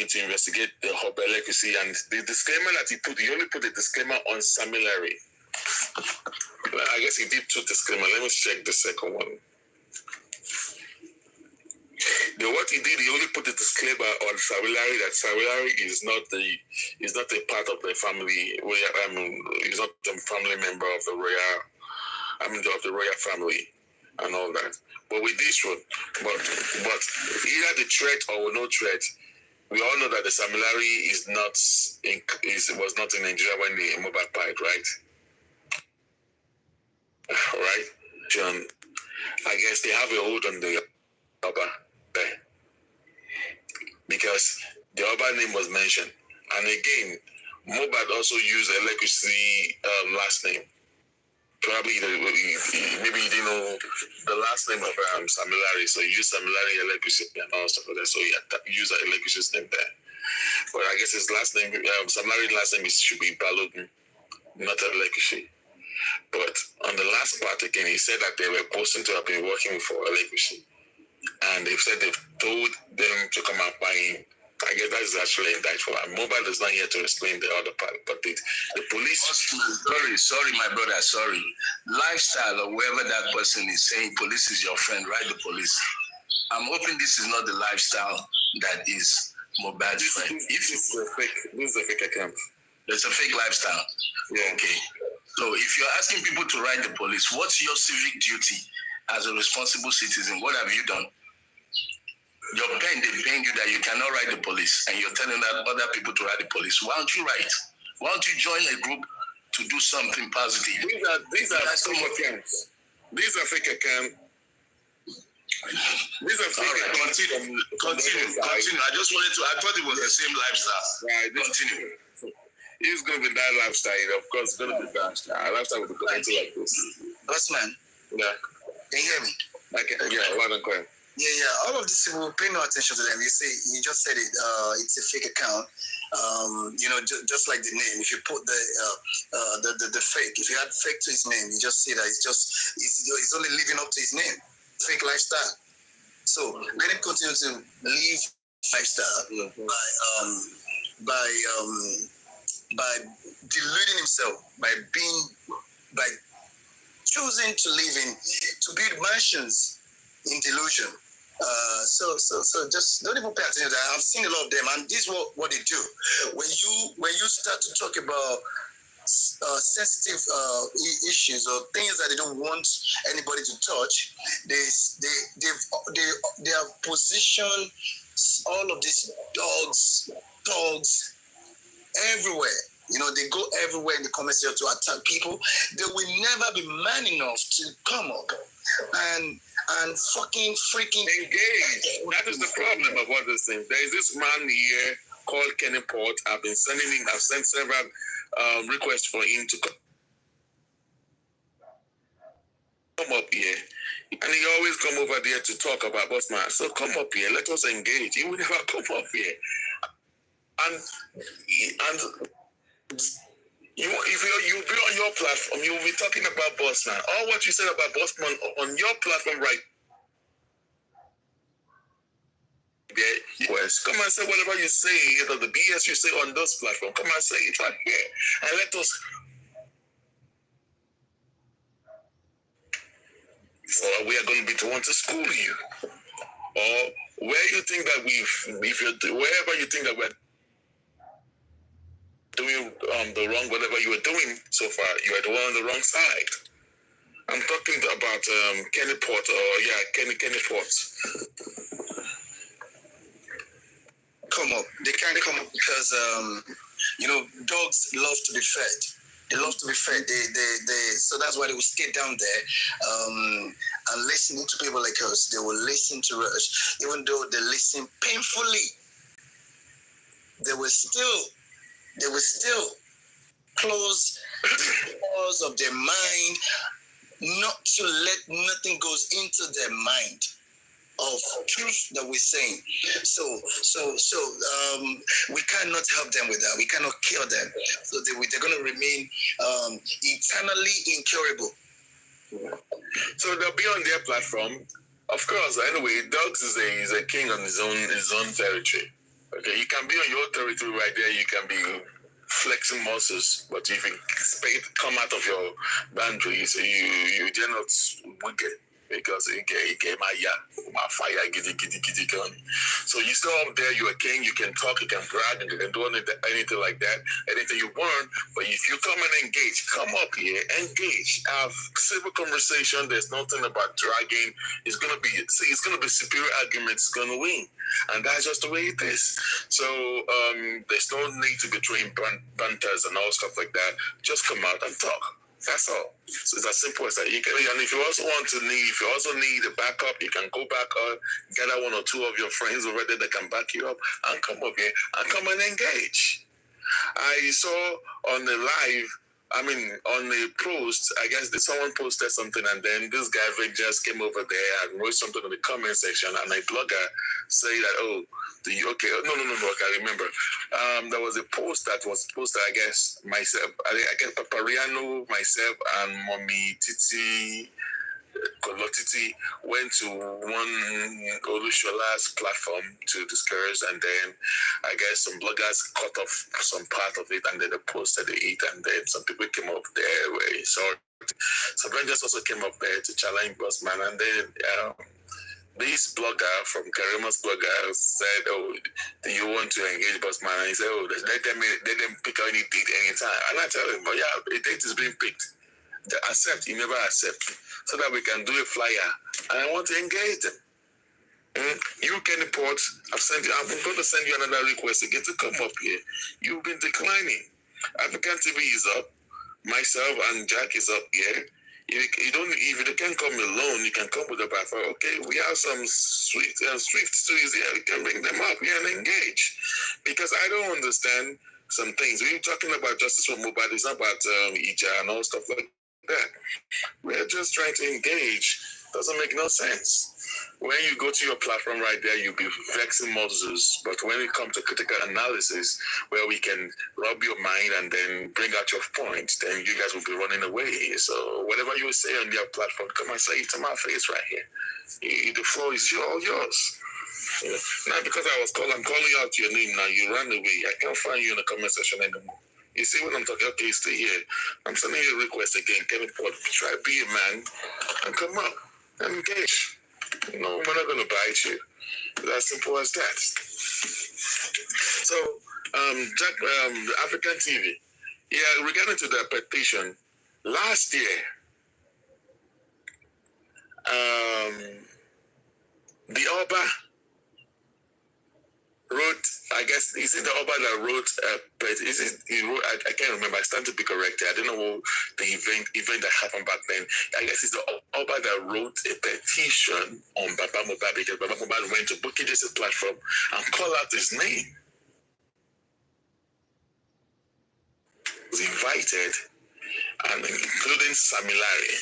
to investigate the Oba Elegushi, and the disclaimer that he only put a disclaimer on Samilari. I guess he did two disclaimers. Let me check the second one. What he did, he only put a disclaimer on Samilari that Samilari is not a part of the family. He's not a family member of the royal family and all that. But with this one, but either the threat or no threat, we all know that the Samilari was not in Nigeria when the mobile died, right? All right, John. I guess they have a hold on the Oba there, because the Oba name was mentioned, and again, Mobad also used Elegushi last name. Probably maybe you didn't know the last name of Samilari, so you use Samilari Elegushi and all stuff like that. So you use Elegush's name there. But I guess his last name, Samilari's last name should be Balogun, not Elegushi. But on the last part again, he said that they were posting to have been working for Elegushi, and they said they've told them to come out by him. I guess that is actually indictful. And Mobile is not here to explain the other part, but the police. Sorry, my brother. Sorry. Lifestyle or whoever that person is saying, police is your friend. Write the police. I'm hoping this is not the lifestyle that is Mobile's friend. This is a fake account. It's a fake lifestyle. Yeah. Okay. So if you're asking people to write the police, what's your civic duty as a responsible citizen? What have you done? Your pen, they paying you that you cannot write the police, and you're telling other people to write the police. Why don't you write? Why don't you join a group to do something positive? These are fake accounts. These are fake accounts. These are fake accounts. Continue. I just wanted to. I thought it was the same lifestyle. Right. Continue. It's going to be that lifestyle. Of course, it's going to be that lifestyle. Our lifestyle will be connected like this. Bossman, Yeah. can you hear me? Okay. Yeah. Well done, Cohen. Yeah. All of these people pay no attention to them. You just said it. It's a fake account. Just like the name. If you put the fake, if you add fake to his name, you just see that he's only living up to his name. Fake lifestyle. So let him continue to live lifestyle by deluding himself, by choosing to build mansions in delusion. So just don't even pay attention to that. I've seen a lot of them, and this is what they do. When you start to talk about sensitive issues or things that they don't want anybody to touch, they have positioned all of these dogs everywhere. They go everywhere in the comment section to attack people. They will never be man enough to come up and fucking freaking engage. That is the problem of all this thing. There is this man here called Kenny Port. I've sent several requests for him to come up here. And he always come over there to talk about Bossman. So come up here, let us engage. He will never come up here. And if you be on your platform, you will be talking about Bossman. All what you said about Bossman on your platform right there. Come and say whatever you say, the BS you say on those platforms. Come and say it right here. And let us. Or we are going to be the one to school you. Or where you think that wherever you think that we're doing the wrong, whatever you were doing so far, you are the one on the wrong side. I'm talking about Kenny Port, Kenny Port. come up. They can't come up because dogs love to be fed. They love to be fed. So that's why they will stay down there and listening to people like us. They will listen to us, even though they listen painfully. They will still close the doors of their mind, not to let nothing goes into their mind of truth that we're saying. So we cannot help them with that. We cannot cure them. So they're going to remain eternally incurable. So they'll be on their platform. Of course, anyway, Dogs is a king on his own territory. Okay, you can be on your territory right there. You can be flexing muscles, but if it come out of your boundaries, you dare not wicked because it came my fire giddy. So you still up there, you're a king, you can talk, you can brag, and you can do anything like that, anything you want. But if you come and engage, come up here, engage, have civil conversation. There's nothing about dragging. It's gonna be superior arguments. It's gonna win. And that's just the way it is. So there's no need to be throwing banters and all stuff like that. Just come out and talk. That's all. So it's as simple as that. And if you also need a backup, you can go back or gather one or two of your friends over there that can back you up and come up here and come and engage. I saw on the live I mean, on a post, I guess that someone posted something, and then this guy Vic just came over there and wrote something in the comment section, and a blogger said that, oh, no, I remember. There was a post that was posted, I guess, myself, I guess Papariano, myself, and Mommy Titi, Kolotiti went to one Olushola's platform to discuss, and then I guess some bloggers cut off some part of it, and then they posted it, and then some people came up there where he saw it. Some rangers also came up there to challenge Bossman, and then this blogger from Karima's blogger said, oh, do you want to engage Bossman? And he said, oh, let them pick any date anytime. And I tell him, but yeah, a date is being picked. They accept, you never accept, so that we can do a flyer. And I want to engage them. You, Kenny Port, I'm going to send you another request again to come up here. You've been declining. African TV is up. Myself and Jack is up here. If you can't come alone, you can come with a platform. Okay, we have some swift stories here. We can bring them up here and engage. Because I don't understand some things. We're talking about justice for Mohbad. It's not about Ija and all stuff like that. We're just trying to engage. Doesn't make no sense. When you go to your platform right there, you'll be vexing Moses. But when it comes to critical analysis, where we can rub your mind and then bring out your point, then you guys will be running away. So whatever you say on your platform, come and say it to my face right here. The floor is all yours. Yeah. Not because I'm calling out your name now. You ran away. I can't find you in the comment section anymore. You see what I'm talking? Okay, stay here. I'm sending you a request again. Kevin Port, try to be a man and come up and engage. No, we're not going to bite you. It's as simple as that. So, Jack, the African TV. Yeah, regarding to the petition, last year, the Oba wrote, I guess, is it the Oba that wrote, he wrote, I can't remember, I stand to be corrected. I don't know what the event that happened back then. I guess it's the Oba that wrote a petition on Baba Mohbad, because Baba Mohbad went to Bukky Jassy's platform and called out his name. He was invited, and including Samilari.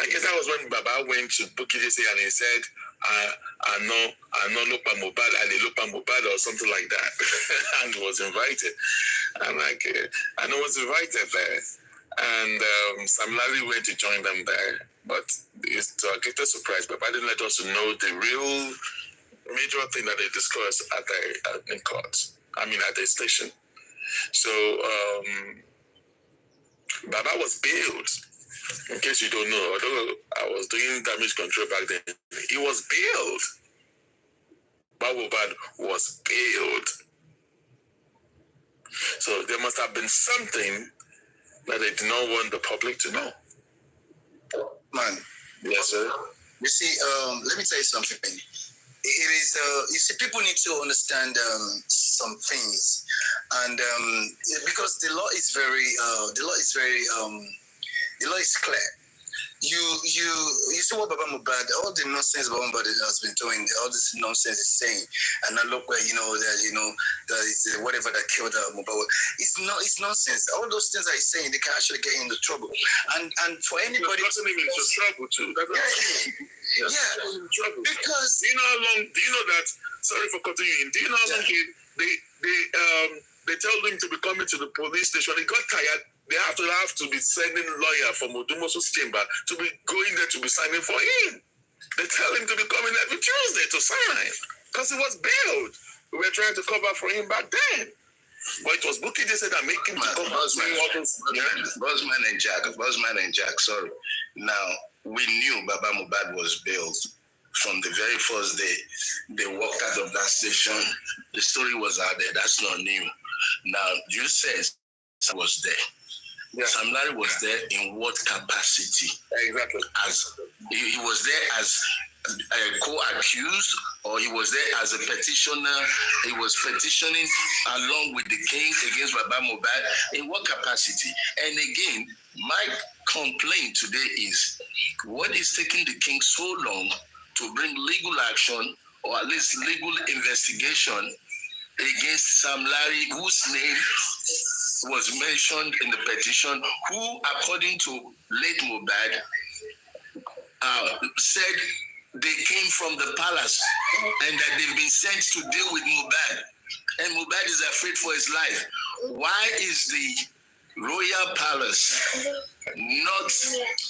I guess that was when Baba went to Bukky Jassy and he said, I know Lopa Mohbad, I Lopa Mohbad or something like that. And was invited. And I was invited there. And Sam Larry went to join them there. But it's to our greatest surprise, Baba didn't let us know the real major thing that they discussed in court. I mean, at the station. So Baba was bailed. In case you don't know, although I was doing damage control back then, he was bailed. Baba Mohbad was bailed. So there must have been something that they did not want the public to know. Man. Yes, sir. You see, let me tell you something. It is, you see, people need to understand some things, and because the law is clear. You see what Baba Mohbad, all the nonsense Baba Mohbad has been doing, all this nonsense is saying, and now look where that is whatever that killed Mohbad. It's nonsense. All those things that he's saying, they can actually get into trouble. And for anybody, doesn't even into trouble too. Yeah, trouble. Because do you know how long? Do you know that? Sorry for cutting you in. Do you know how long they told him to be coming to the police station? He got tired. They have to be sending a lawyer from Odumosu's chamber to be going there to be signing for him. They tell him to be coming every Tuesday to sign because he was bailed. We were trying to cover for him back then. But it was Bukky Jassy that made him to come Bossman and Jack, sorry. Now, we knew Baba Mohbad was bailed from the very first day. They walked out of that station. The story was out there. That's not new. Now, you said Sam was there. Yeah. Sam Larry was there in what capacity? Exactly. As he was there as a co-accused, or he was there as a petitioner. He was petitioning along with the king against Baba Mohbad. In what capacity? And again, my complaint today is what is taking the king so long to bring legal action, or at least legal investigation against Sam Larry, whose name was mentioned in the petition, who, according to late Mohbad, said they came from the palace and that they've been sent to deal with Mohbad. And Mohbad is afraid for his life. Why is the royal palace not...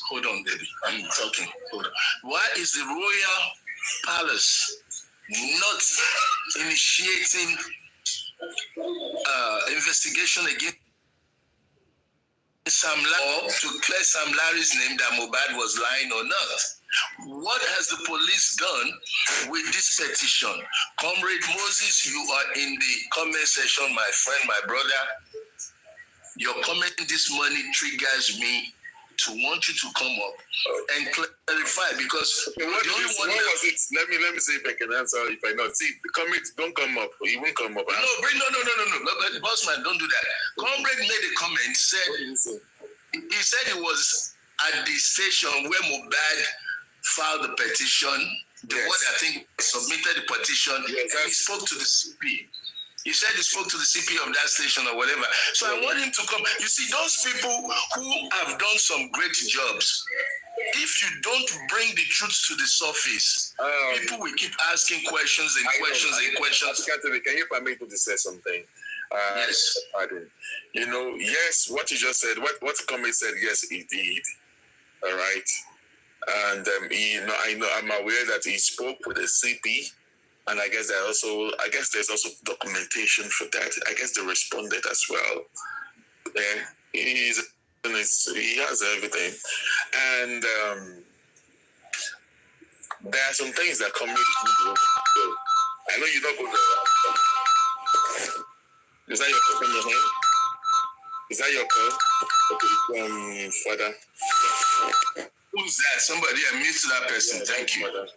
Hold on, baby. I'm talking. Hold on. Why is the royal palace not initiating investigation against Sam Larry, or to clear Sam Larry's name that Mohbad was lying or not? What has the police done with this petition? Comrade Moses, you are in the comment section, my friend, my brother. Your comment this morning triggers me to want you to come up and clarify, because what was it? Let me see if I can answer. If I not see the comments, don't come up. He won't come up. No, bossman, don't do that. Comrade made a comment. He said it was at the station where Mohbad filed the petition. The one I think submitted the petition. Yes, and he spoke to the CP. He said he spoke to the CP of that station or whatever. So I want him to come. You see, those people who have done some great jobs, if you don't bring the truth to the surface, people will keep asking questions and questions and questions. Can you permit me to say something? Yes. Pardon. You know, yes, what you just said, what the comment said, yes, he did. All right. And I'm aware that he spoke with the CP. And I guess there's also documentation for that. I guess they responded as well. Yeah, he has everything. And there are some things that come with it. I know you're not going to... Is that your call from your hand? Is that your call? Okay, Father. Who's that? Somebody, I mute that person. Thank you. Father.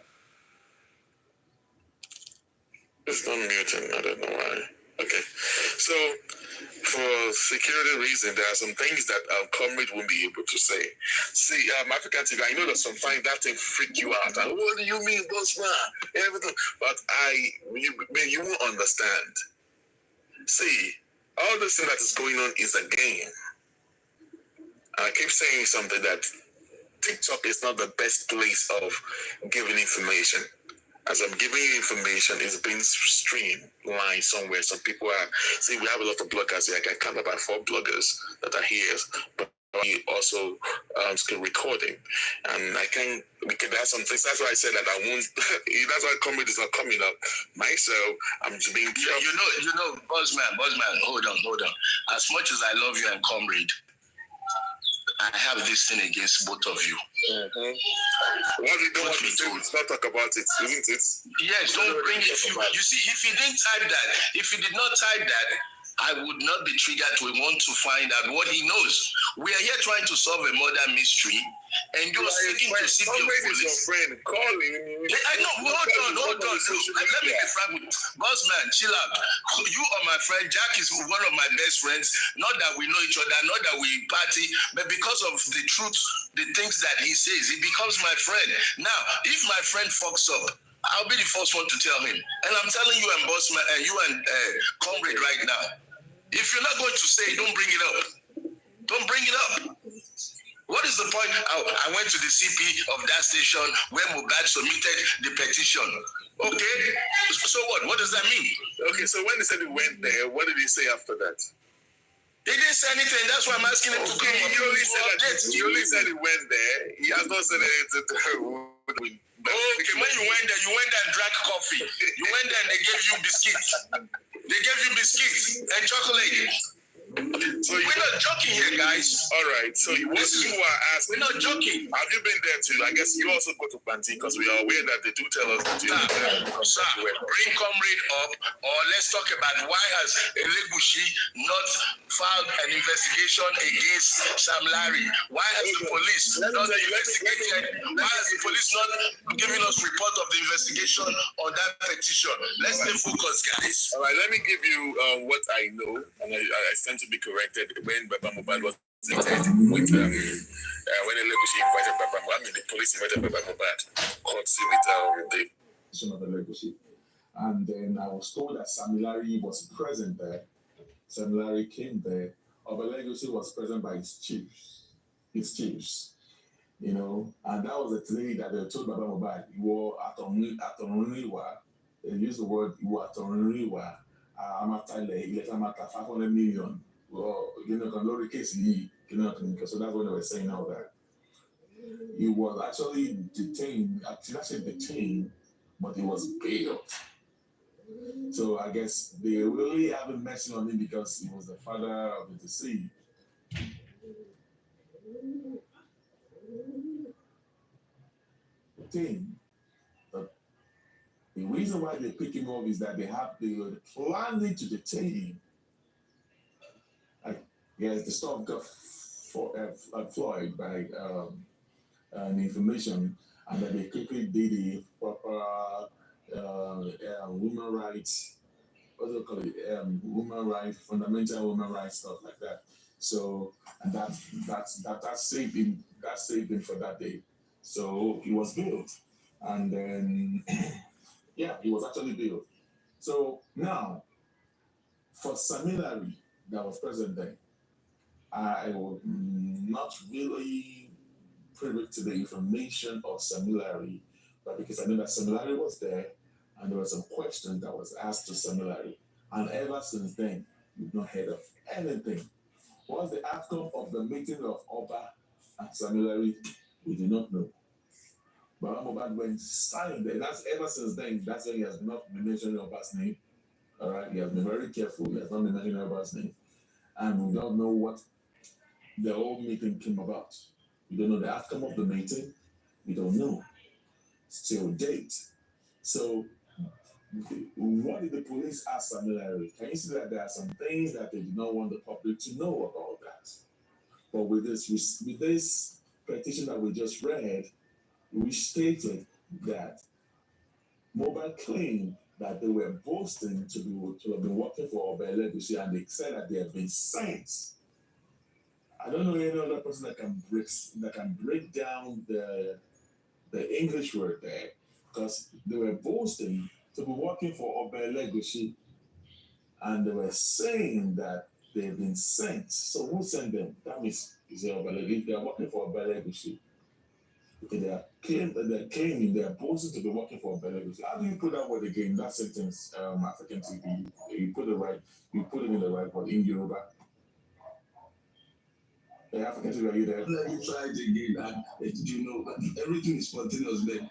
It's not muting. I don't know why. Okay. So, for security reasons, there are some things that our comrade won't be able to say. See, African TV, I know that sometimes that thing freak you out. And what do you mean, bossman? Everything. But you won't understand. See, all this thing that is going on is a game. And I keep saying something that TikTok is not the best place of giving information. As I'm giving you information, it's being streamed live somewhere. Some people are... See, we have a lot of bloggers here. I count about 4 bloggers that are here. But we also still recording. And we can add some things. That's why I said that I won't... That's why comedy is not coming up. Myself, I'm just being careful. You know, Bossman, hold on. As much as I love you and comrade, I have this thing against both of you. Mm-hmm. What we don't want to do is not talk about it, isn't it? Yes, don't bring it. You see, if he didn't type that, if he did not type that, I would not be triggered to want to find out what he knows. We are here trying to solve a murder mystery, and you're speaking to CP of police. Your friend, call him. I know. Hold on. Let me be frank with you. Bossman, chill out. You are my friend. Jack is one of my best friends. Not that we know each other, not that we party, but because of the truth, the things that he says, he becomes my friend. Now, if my friend fucks up, I'll be the first one to tell him. And I'm telling you and Bossman, you and comrade right now, if you're not going to say it, don't bring it up. Don't bring it up. What is the point? I went to the CP of that station where Mohbad submitted the petition. Okay, so what? What does that mean? Okay, so when they said he went there, what did he say after that? He didn't say anything. That's why I'm asking him to come. He only said he went there. He has not said anything. Okay, when you went there and drank coffee. You went there and they gave you biscuits. They gave you biscuits and chocolate. So we're not joking here, guys. All right. So what you are asking? We're not joking. Have you been there too? I guess you also go to Planty because we are aware that they do tell us that you Sir, bring comrade up, or let's talk about why has Elegushi not filed an investigation against Sam Larry? Why has the police not investigated? Why has the police not given us report of the investigation on that petition? Let's stay focused, guys. All right. Let me give you what I know, and I stand to be corrected. When Baba Mohbad was invited with when Elegushi invited Baba Mohbad, the police invited Baba Mohbad, courtesy with the of Elegushi. And then I was told that Sam Larry was present there. Sam Larry came there Obelegoshi was present by his chiefs, you know, and that was the thing that they told Baba Mohbad. You were atonriwa. They used the word you were atonriwa. Amatale, 500 million. Well, you know, Lori case, you know, so that's what they were saying now that he was actually detained, but he was bailed. So I guess they really haven't mentioned on him because he was the father of the deceased. The reason why they pick him up is that they were planning to detain him. Yes, the stuff got Floyd by the information, and that they quickly did the proper women rights, what do you call it? Women rights, fundamental women rights stuff like that. So, and that saved him. That saved him for that day. So he was bailed, and then yeah, he was actually bailed. So now, for Samilari that was present then, I was not really privy to the information of Samilari, but because I know that Samilari was there, and there were some questions that was asked to Samilari, and ever since then, we've not heard of anything. What's the outcome of the meeting of Oba and Samilari? We do not know. But Mohbad went silent. That's ever since then. That's when he has not been mentioning Oba's name. All right, he has been very careful. He has not been mentioning Oba's name, and we don't know what the whole meeting came about. We don't know the outcome of the meeting. We don't know. Still date. So, what did the police ask Samilari? Can you see that there are some things that they do not want the public to know about that? But with this petition that we just read, we stated that Mohbad claimed that they were boasting to have been working for Obelegushi, and they said that they have been sent. I don't know any other person that can break down the English word there, because they were boasting to be working for Obelegushi, and they were saying that they've been sent. So who sent them? That means they are working for Obelegushi. They are claiming they are boasting to be working for Obelegushi. How do you put that word again? That sentence, African TV. You put it right. You put it in the right word in Yoruba. The African TV, are you there? Let me try it again. And you know, everything is spontaneous, man.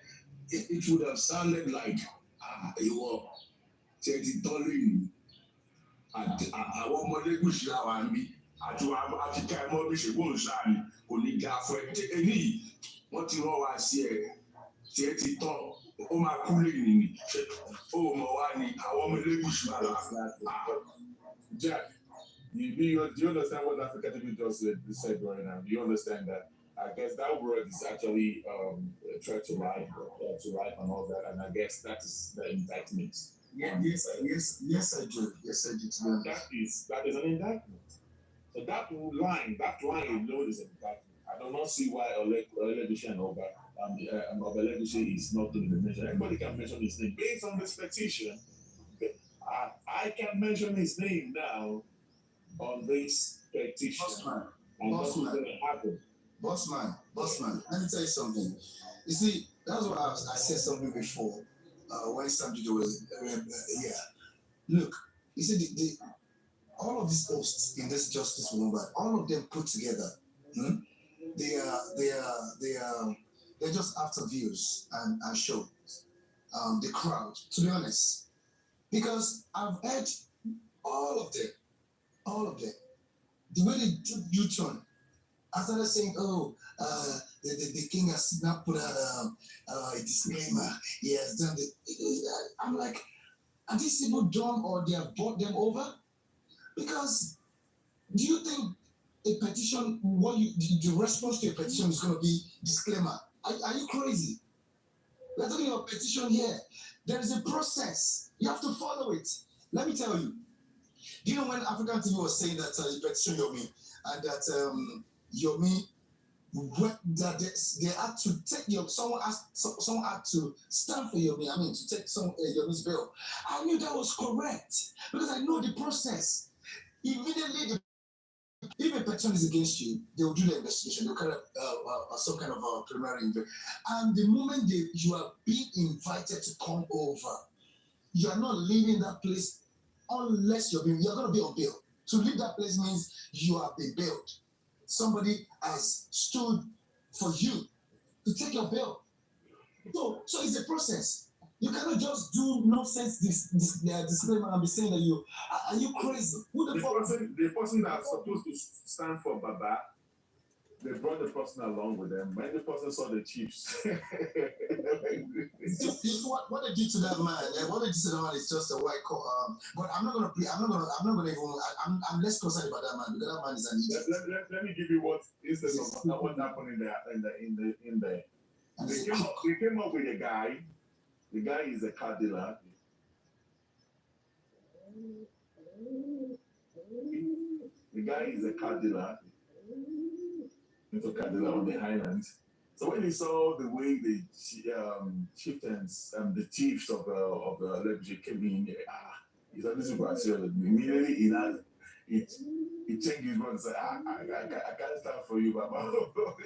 It would have sounded like you were $30. Àwọn ọmọlẹ́gùsì làwọn àmì àti káìmọ́ bí ṣègbọ́n ṣáàlì kò ní ga fún ẹ. Èyí wọ́n ti rán wa sí ẹ tí ẹ ti tán ó máa kú lè nìyí. Ó mọ̀ wá ní àwọn ọmọlẹ́gùsì làwọn. Jack, do you understand what Africa TV just said right now? Do you understand that? I guess that word is actually a threat to life and all that, and I guess that is the indictment. Yes, I do. Yes, I do. That is an indictment. So that line alone is an indictment. I do not see why Obelegushi and Obelegushi is not going to be mentioned. Everybody can mention his name based on this petition. I can mention his name now on this petition. Bossman, let me tell you something. You see, that's why I said something before. When somebody was look, you see all of these posts in this justice movement, all of them put together, they're just after views and shows, the crowd, to be honest, because I've heard all of them, the way they took U-turn. I started saying, the king has not put out a disclaimer. He has done it. I'm like, are these people dumb or they have bought them over? Because do you think a petition, the response to a petition is going to be disclaimer? Are you crazy? We're talking about petition here. There is a process. You have to follow it. Let me tell you. Do you know when African TV was saying that you petition Yomi and that Yomi, that they had to take someone had to stand for Yomi, to take Yomi's bill. I knew that was correct because I know the process. Immediately the If a person is against you, they will do the investigation. They'll carry some kind of preliminary investigation. And the moment you are being invited to come over, you are not leaving that place unless you're going to be on bail. To leave that place means you have been bailed. Somebody has stood for you to take your bail. So it's a process. You cannot just do nonsense disclaimer and be saying that are you crazy? Who the fuck? The person that's supposed to stand for Baba, they brought the person along with them. When the person saw the chiefs, what they did to that man? What they did to that man is just a white call. But I'm not gonna even. I'm less concerned about that man because that man is an idiot. let me give you what happened in there. They came up with a guy. The guy is a car dealer. The guy is a car dealer. Into car dealer on the Highlands. So when he saw the way the chieftains, the chiefs of the Lebanon came in, he said, "This is what I said." Immediately he changed his mind and said, I can't stand for you, Baba."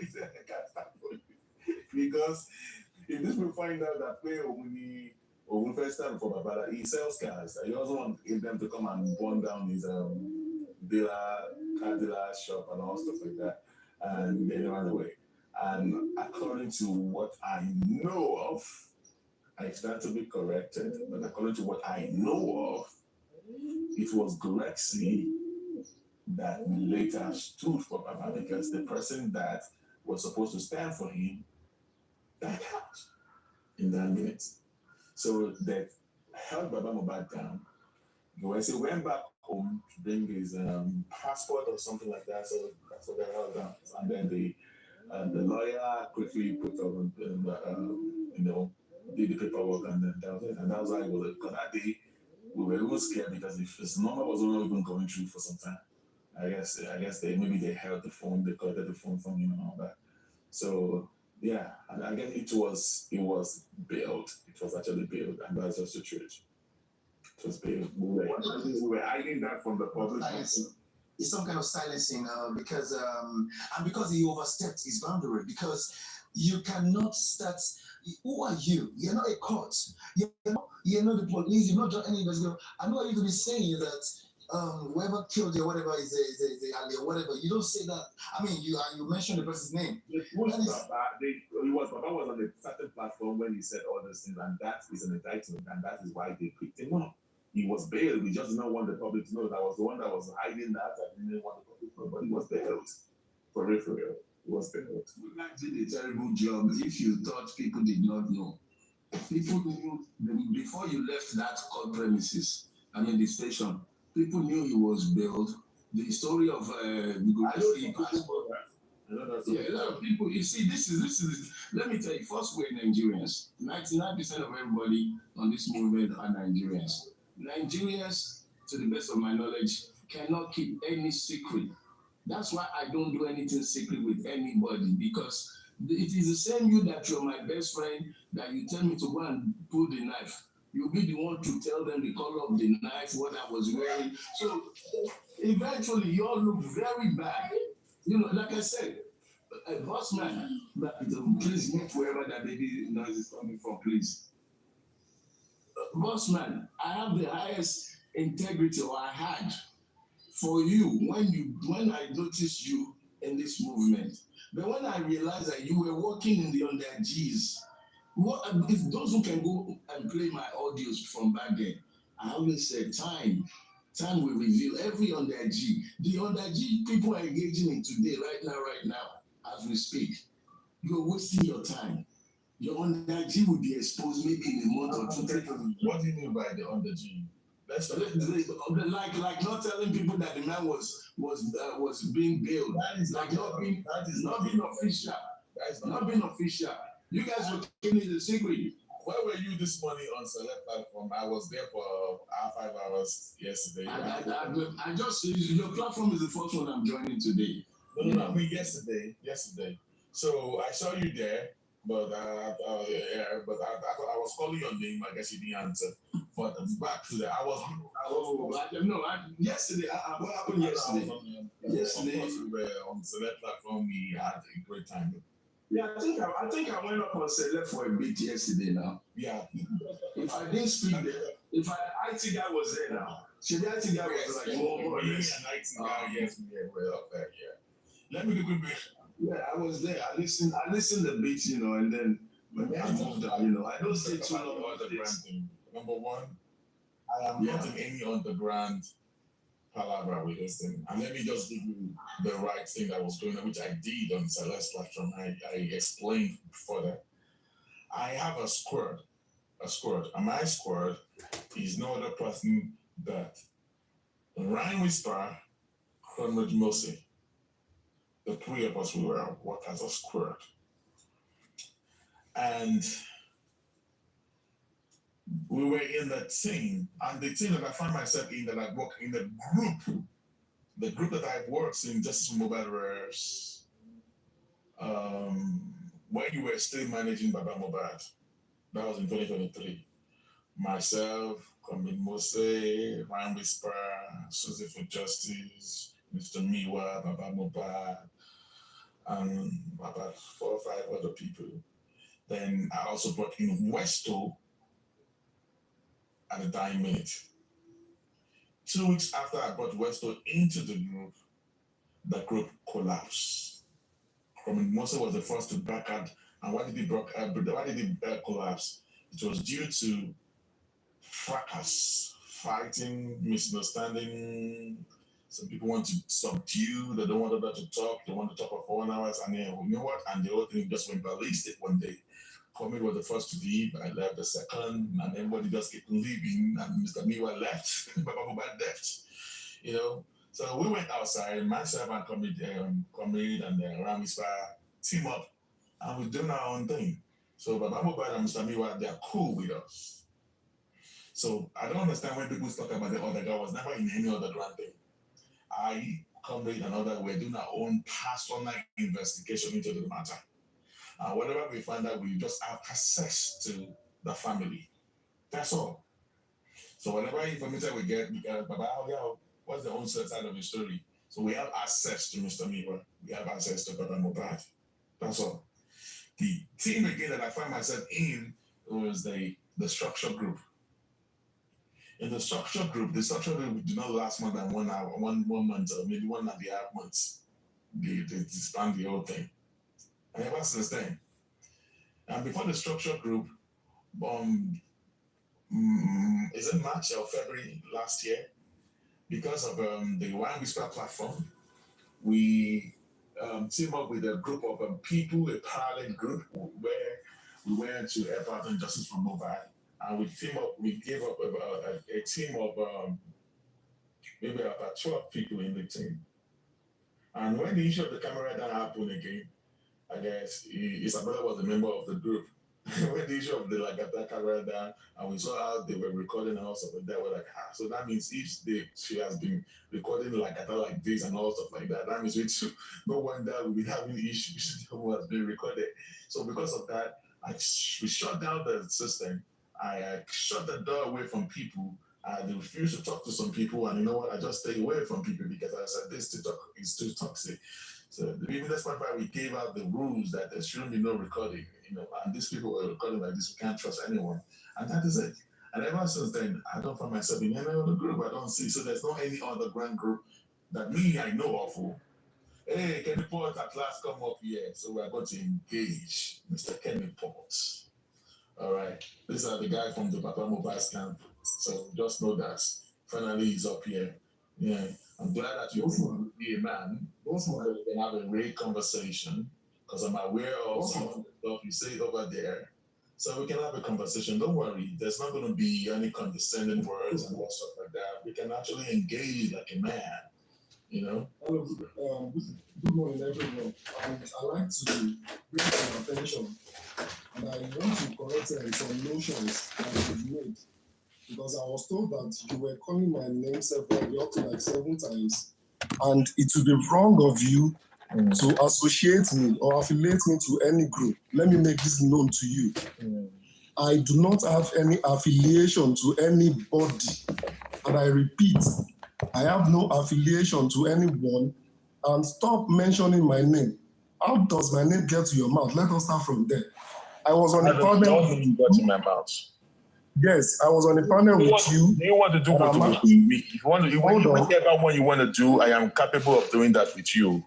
He said, "I can't stand for you." Because if this will find out that when first stand for Baba, he sells cars. He also want them to come and burn down his car dealer shop and all stuff like that. And they ran away. And according to what I know of, I stand to be corrected, but according to what I know of, it was Grexy that later stood for Baba because the person that was supposed to stand for him died out in that minute. So that held Baba Mohbad down. Grexy went back home to bring his passport or something like that. So that's what they held down. And then the lawyer quickly put up, did the paperwork, and then that was it. And that was how it was. Because that day, we were even scared because if his number was not even going through for some time, I guess they held the phone, they collected the phone from him and all that. So yeah, and I guess it was bailed. It was actually bailed, and that's just the truth. It was bailed. We were hiding that from the public. It's some kind of silencing because he overstepped his boundary. Because you cannot start. Who are you? You're not a court. You're not the police. You're not just any investigation. I know what you're going to be saying that whoever killed you, whatever is a Ali or whatever. You don't say that. I mean, you mentioned the person's name. Baba was on a certain platform when he said all those things, and that is an indictment, and that is why they picked him up. He was bailed. We just did not want the public to know that was the one that was hiding that. I didn't want the public to know, but he was bailed. For real. He was bailed. That did a terrible job if you thought people did not know. People knew before you left that court premises, the station, people knew he was bailed. The story of yeah, a lot of people. You see, this is. Let me tell you. First, we're Nigerians. 99% of everybody on this movement are Nigerians. Nigerians, to the best of my knowledge, cannot keep any secret. That's why I don't do anything secret with anybody, because it is the same you that you're my best friend that you tell me to go and pull the knife. You'll be the one to tell them the color of the knife, what I was wearing. So eventually, you all look very bad. Like I said, a boss man, please move wherever that baby noise is coming from, please. Boss man, I have the highest integrity, or I had, for you when I noticed you in this movement. But when I realized that you were working in the under-Gs, if those who can go and play my audios from back then, I always said time will reveal every under-G. The under-G people are engaging in today, right now, as we speak. You're wasting your time. Your under-G will be exposed maybe in a month or two. What do you mean by the under-G? Like not telling people that the man was being bailed. That is like not being official. That is not being official. You guys were keeping the secret. Where were you this morning on Select Platform? I was there for 5 hours yesterday. I just, your platform is the first one I'm joining today. No, I mean yesterday. So I saw you there, but I was calling your name. I guess you didn't answer. But back to that, yesterday, what happened yesterday? Yesterday, of course, we were on Select platform. We had a great time. Yeah, I think I went up on Select for a bit yesterday now. Yeah. If I didn't speak there, if IT guy was there now, should the IT guy was like, oh, boy, me and IT guy, yes, we were up there, yeah. Let me do a bit. Yeah, I was there. I listened a bit, and then I moved on, I don't stay too long on the brand thing. Number one, I am not in any underground palavra with this thing. And let me just give you the right thing that was going on, which I did on Celeste platform. I explained further. I have a squad, and my squad is no other person that Ryan Whisper, Conrad Mosi. The three of us, we were work as a squad. And we were in the team, and the team that I find myself in, that I work in the group that I've worked in, Justice for Mobile Rares, when you were still managing Baba Mobile, that was in 2023. Myself, Kwame Mose, Ryan Whisper, Susie for Justice, Mr. Miwa, Baba Mobile, and about 4 or 5 other people. Then I also brought in Westo at a dying minute. 2 weeks after I brought Westo into the group collapsed. Kwame Mose was the first to back out. And why did he collapse? It was due to fracas, fighting, misunderstanding. Some people want to subdue, they don't want them to talk, they want to talk for 4 hours, and then, you know what? And the whole thing just went ballistic one day. Kwame was the first to leave, I left the second, and everybody just kept leaving, and Mr. Miwa left, Baba Mobile left, So we went outside, myself and Kwame and Ramispa team up, and we're doing our own thing. So Baba Mobile and Mr. Miwa, they're cool with us. So I don't understand when people talk about the other guy was never in any other grand thing. I, Comrade, and other, we're doing our own personal investigation into the matter. Whatever we find out, we just have access to the family. That's all. So whatever information we get, what's the own side of the story? So we have access to Mr. Miwa. We have access to Baba Mobile. That's all. The team again that I find myself in was the structure group. In the structure group did not last more than 1 hour, one month, or maybe 1.5 months. They disband the whole thing. And ever since then. And before the structure group, is it March or February last year? Because of the Wine Whisper platform, we team up with a group of people, a parallel group, where we went to Airport and Justice for Mobile. And we gave up a team of maybe about 12 people in the team. And when the issue of the camera down happened again, I guess Isabella was a member of the group. When the issue of the camera down, and we saw how they were recording and all stuff like that, we're like, so that means if she has been recording like this and all stuff like that means no wonder we've been having issues who has been recorded. So because of that, we shut down the system. I shut the door away from people. They refuse to talk to some people, and you know what? I just stay away from people because I said this TikTok is too toxic. So even that's why we gave out the rules that there shouldn't be no recording, and these people were recording like this. We can't trust anyone, and that is it. And ever since then, I don't find myself in any other group. I don't see. So there's no any other grand group that I know of. Hey, Kenny Port at last come up here, so we're going to engage Mr. Kenny Port. All right, these are the guy from the Papa Mobile camp. So just know that finally he's up here. Yeah, I'm glad that you're be a man. We can have a great conversation because I'm aware of some of the stuff you say over there. So we can have a conversation. Don't worry, there's not going to be any condescending words and all stuff like that. We can actually engage like a man. Hello, good morning, everyone. I'd like to bring some attention, and I want to correct some notions that you've made, because I was told that you were calling my name separately up to like 7 times, and it would be wrong of you to associate me or affiliate me to any group. Let me make this known to you. I do not have any affiliation to anybody. And I repeat, I have no affiliation to anyone. And stop mentioning my name. How does my name get to your mouth? Let us start from there. I was on a panel. Got in my mouth. Yes, I was on a panel with you. Do you want to do what you want with me? If you want to, whatever one you want to do, I am capable of doing that with you.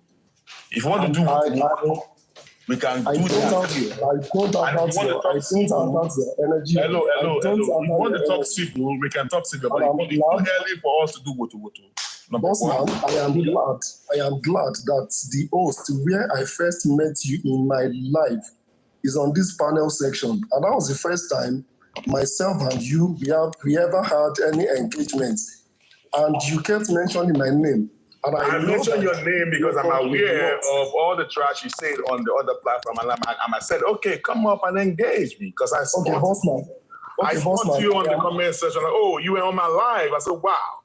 If you want to do what you want, we can do that. I don't about your energy. Hello. If you want to talk civil, we can talk civil. But it's too early for us to do what. Bossman, I am glad that the host where I first met you in my life is on this panel section. And that was the first time myself and you, we ever had any engagement. And you kept mentioning my name. And I mentioned your name because I'm aware of all the trash you said on the other platform. And I said, okay, come up and engage me. Because I spot you on the comment section. Like, oh, you were on my live. I said, wow.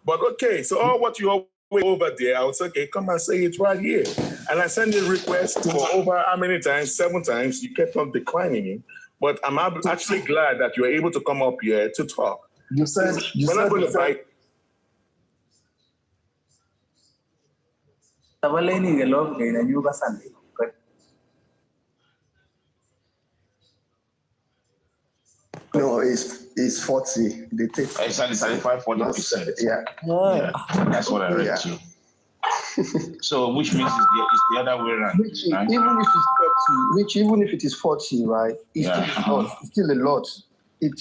But okay, so all what you always over there, I was okay, come and say it right here. And I sent a request for over how many times? 7 times. You kept on declining it. But I'm actually glad that you were able to come up here to talk. You said no, it's 40. They take exactly 35-40%. Yeah. That's what I read too. So which means it's the other way around. Right? Even if it's 30, even if it is 40, right? It's still a lot. It's still a lot. It is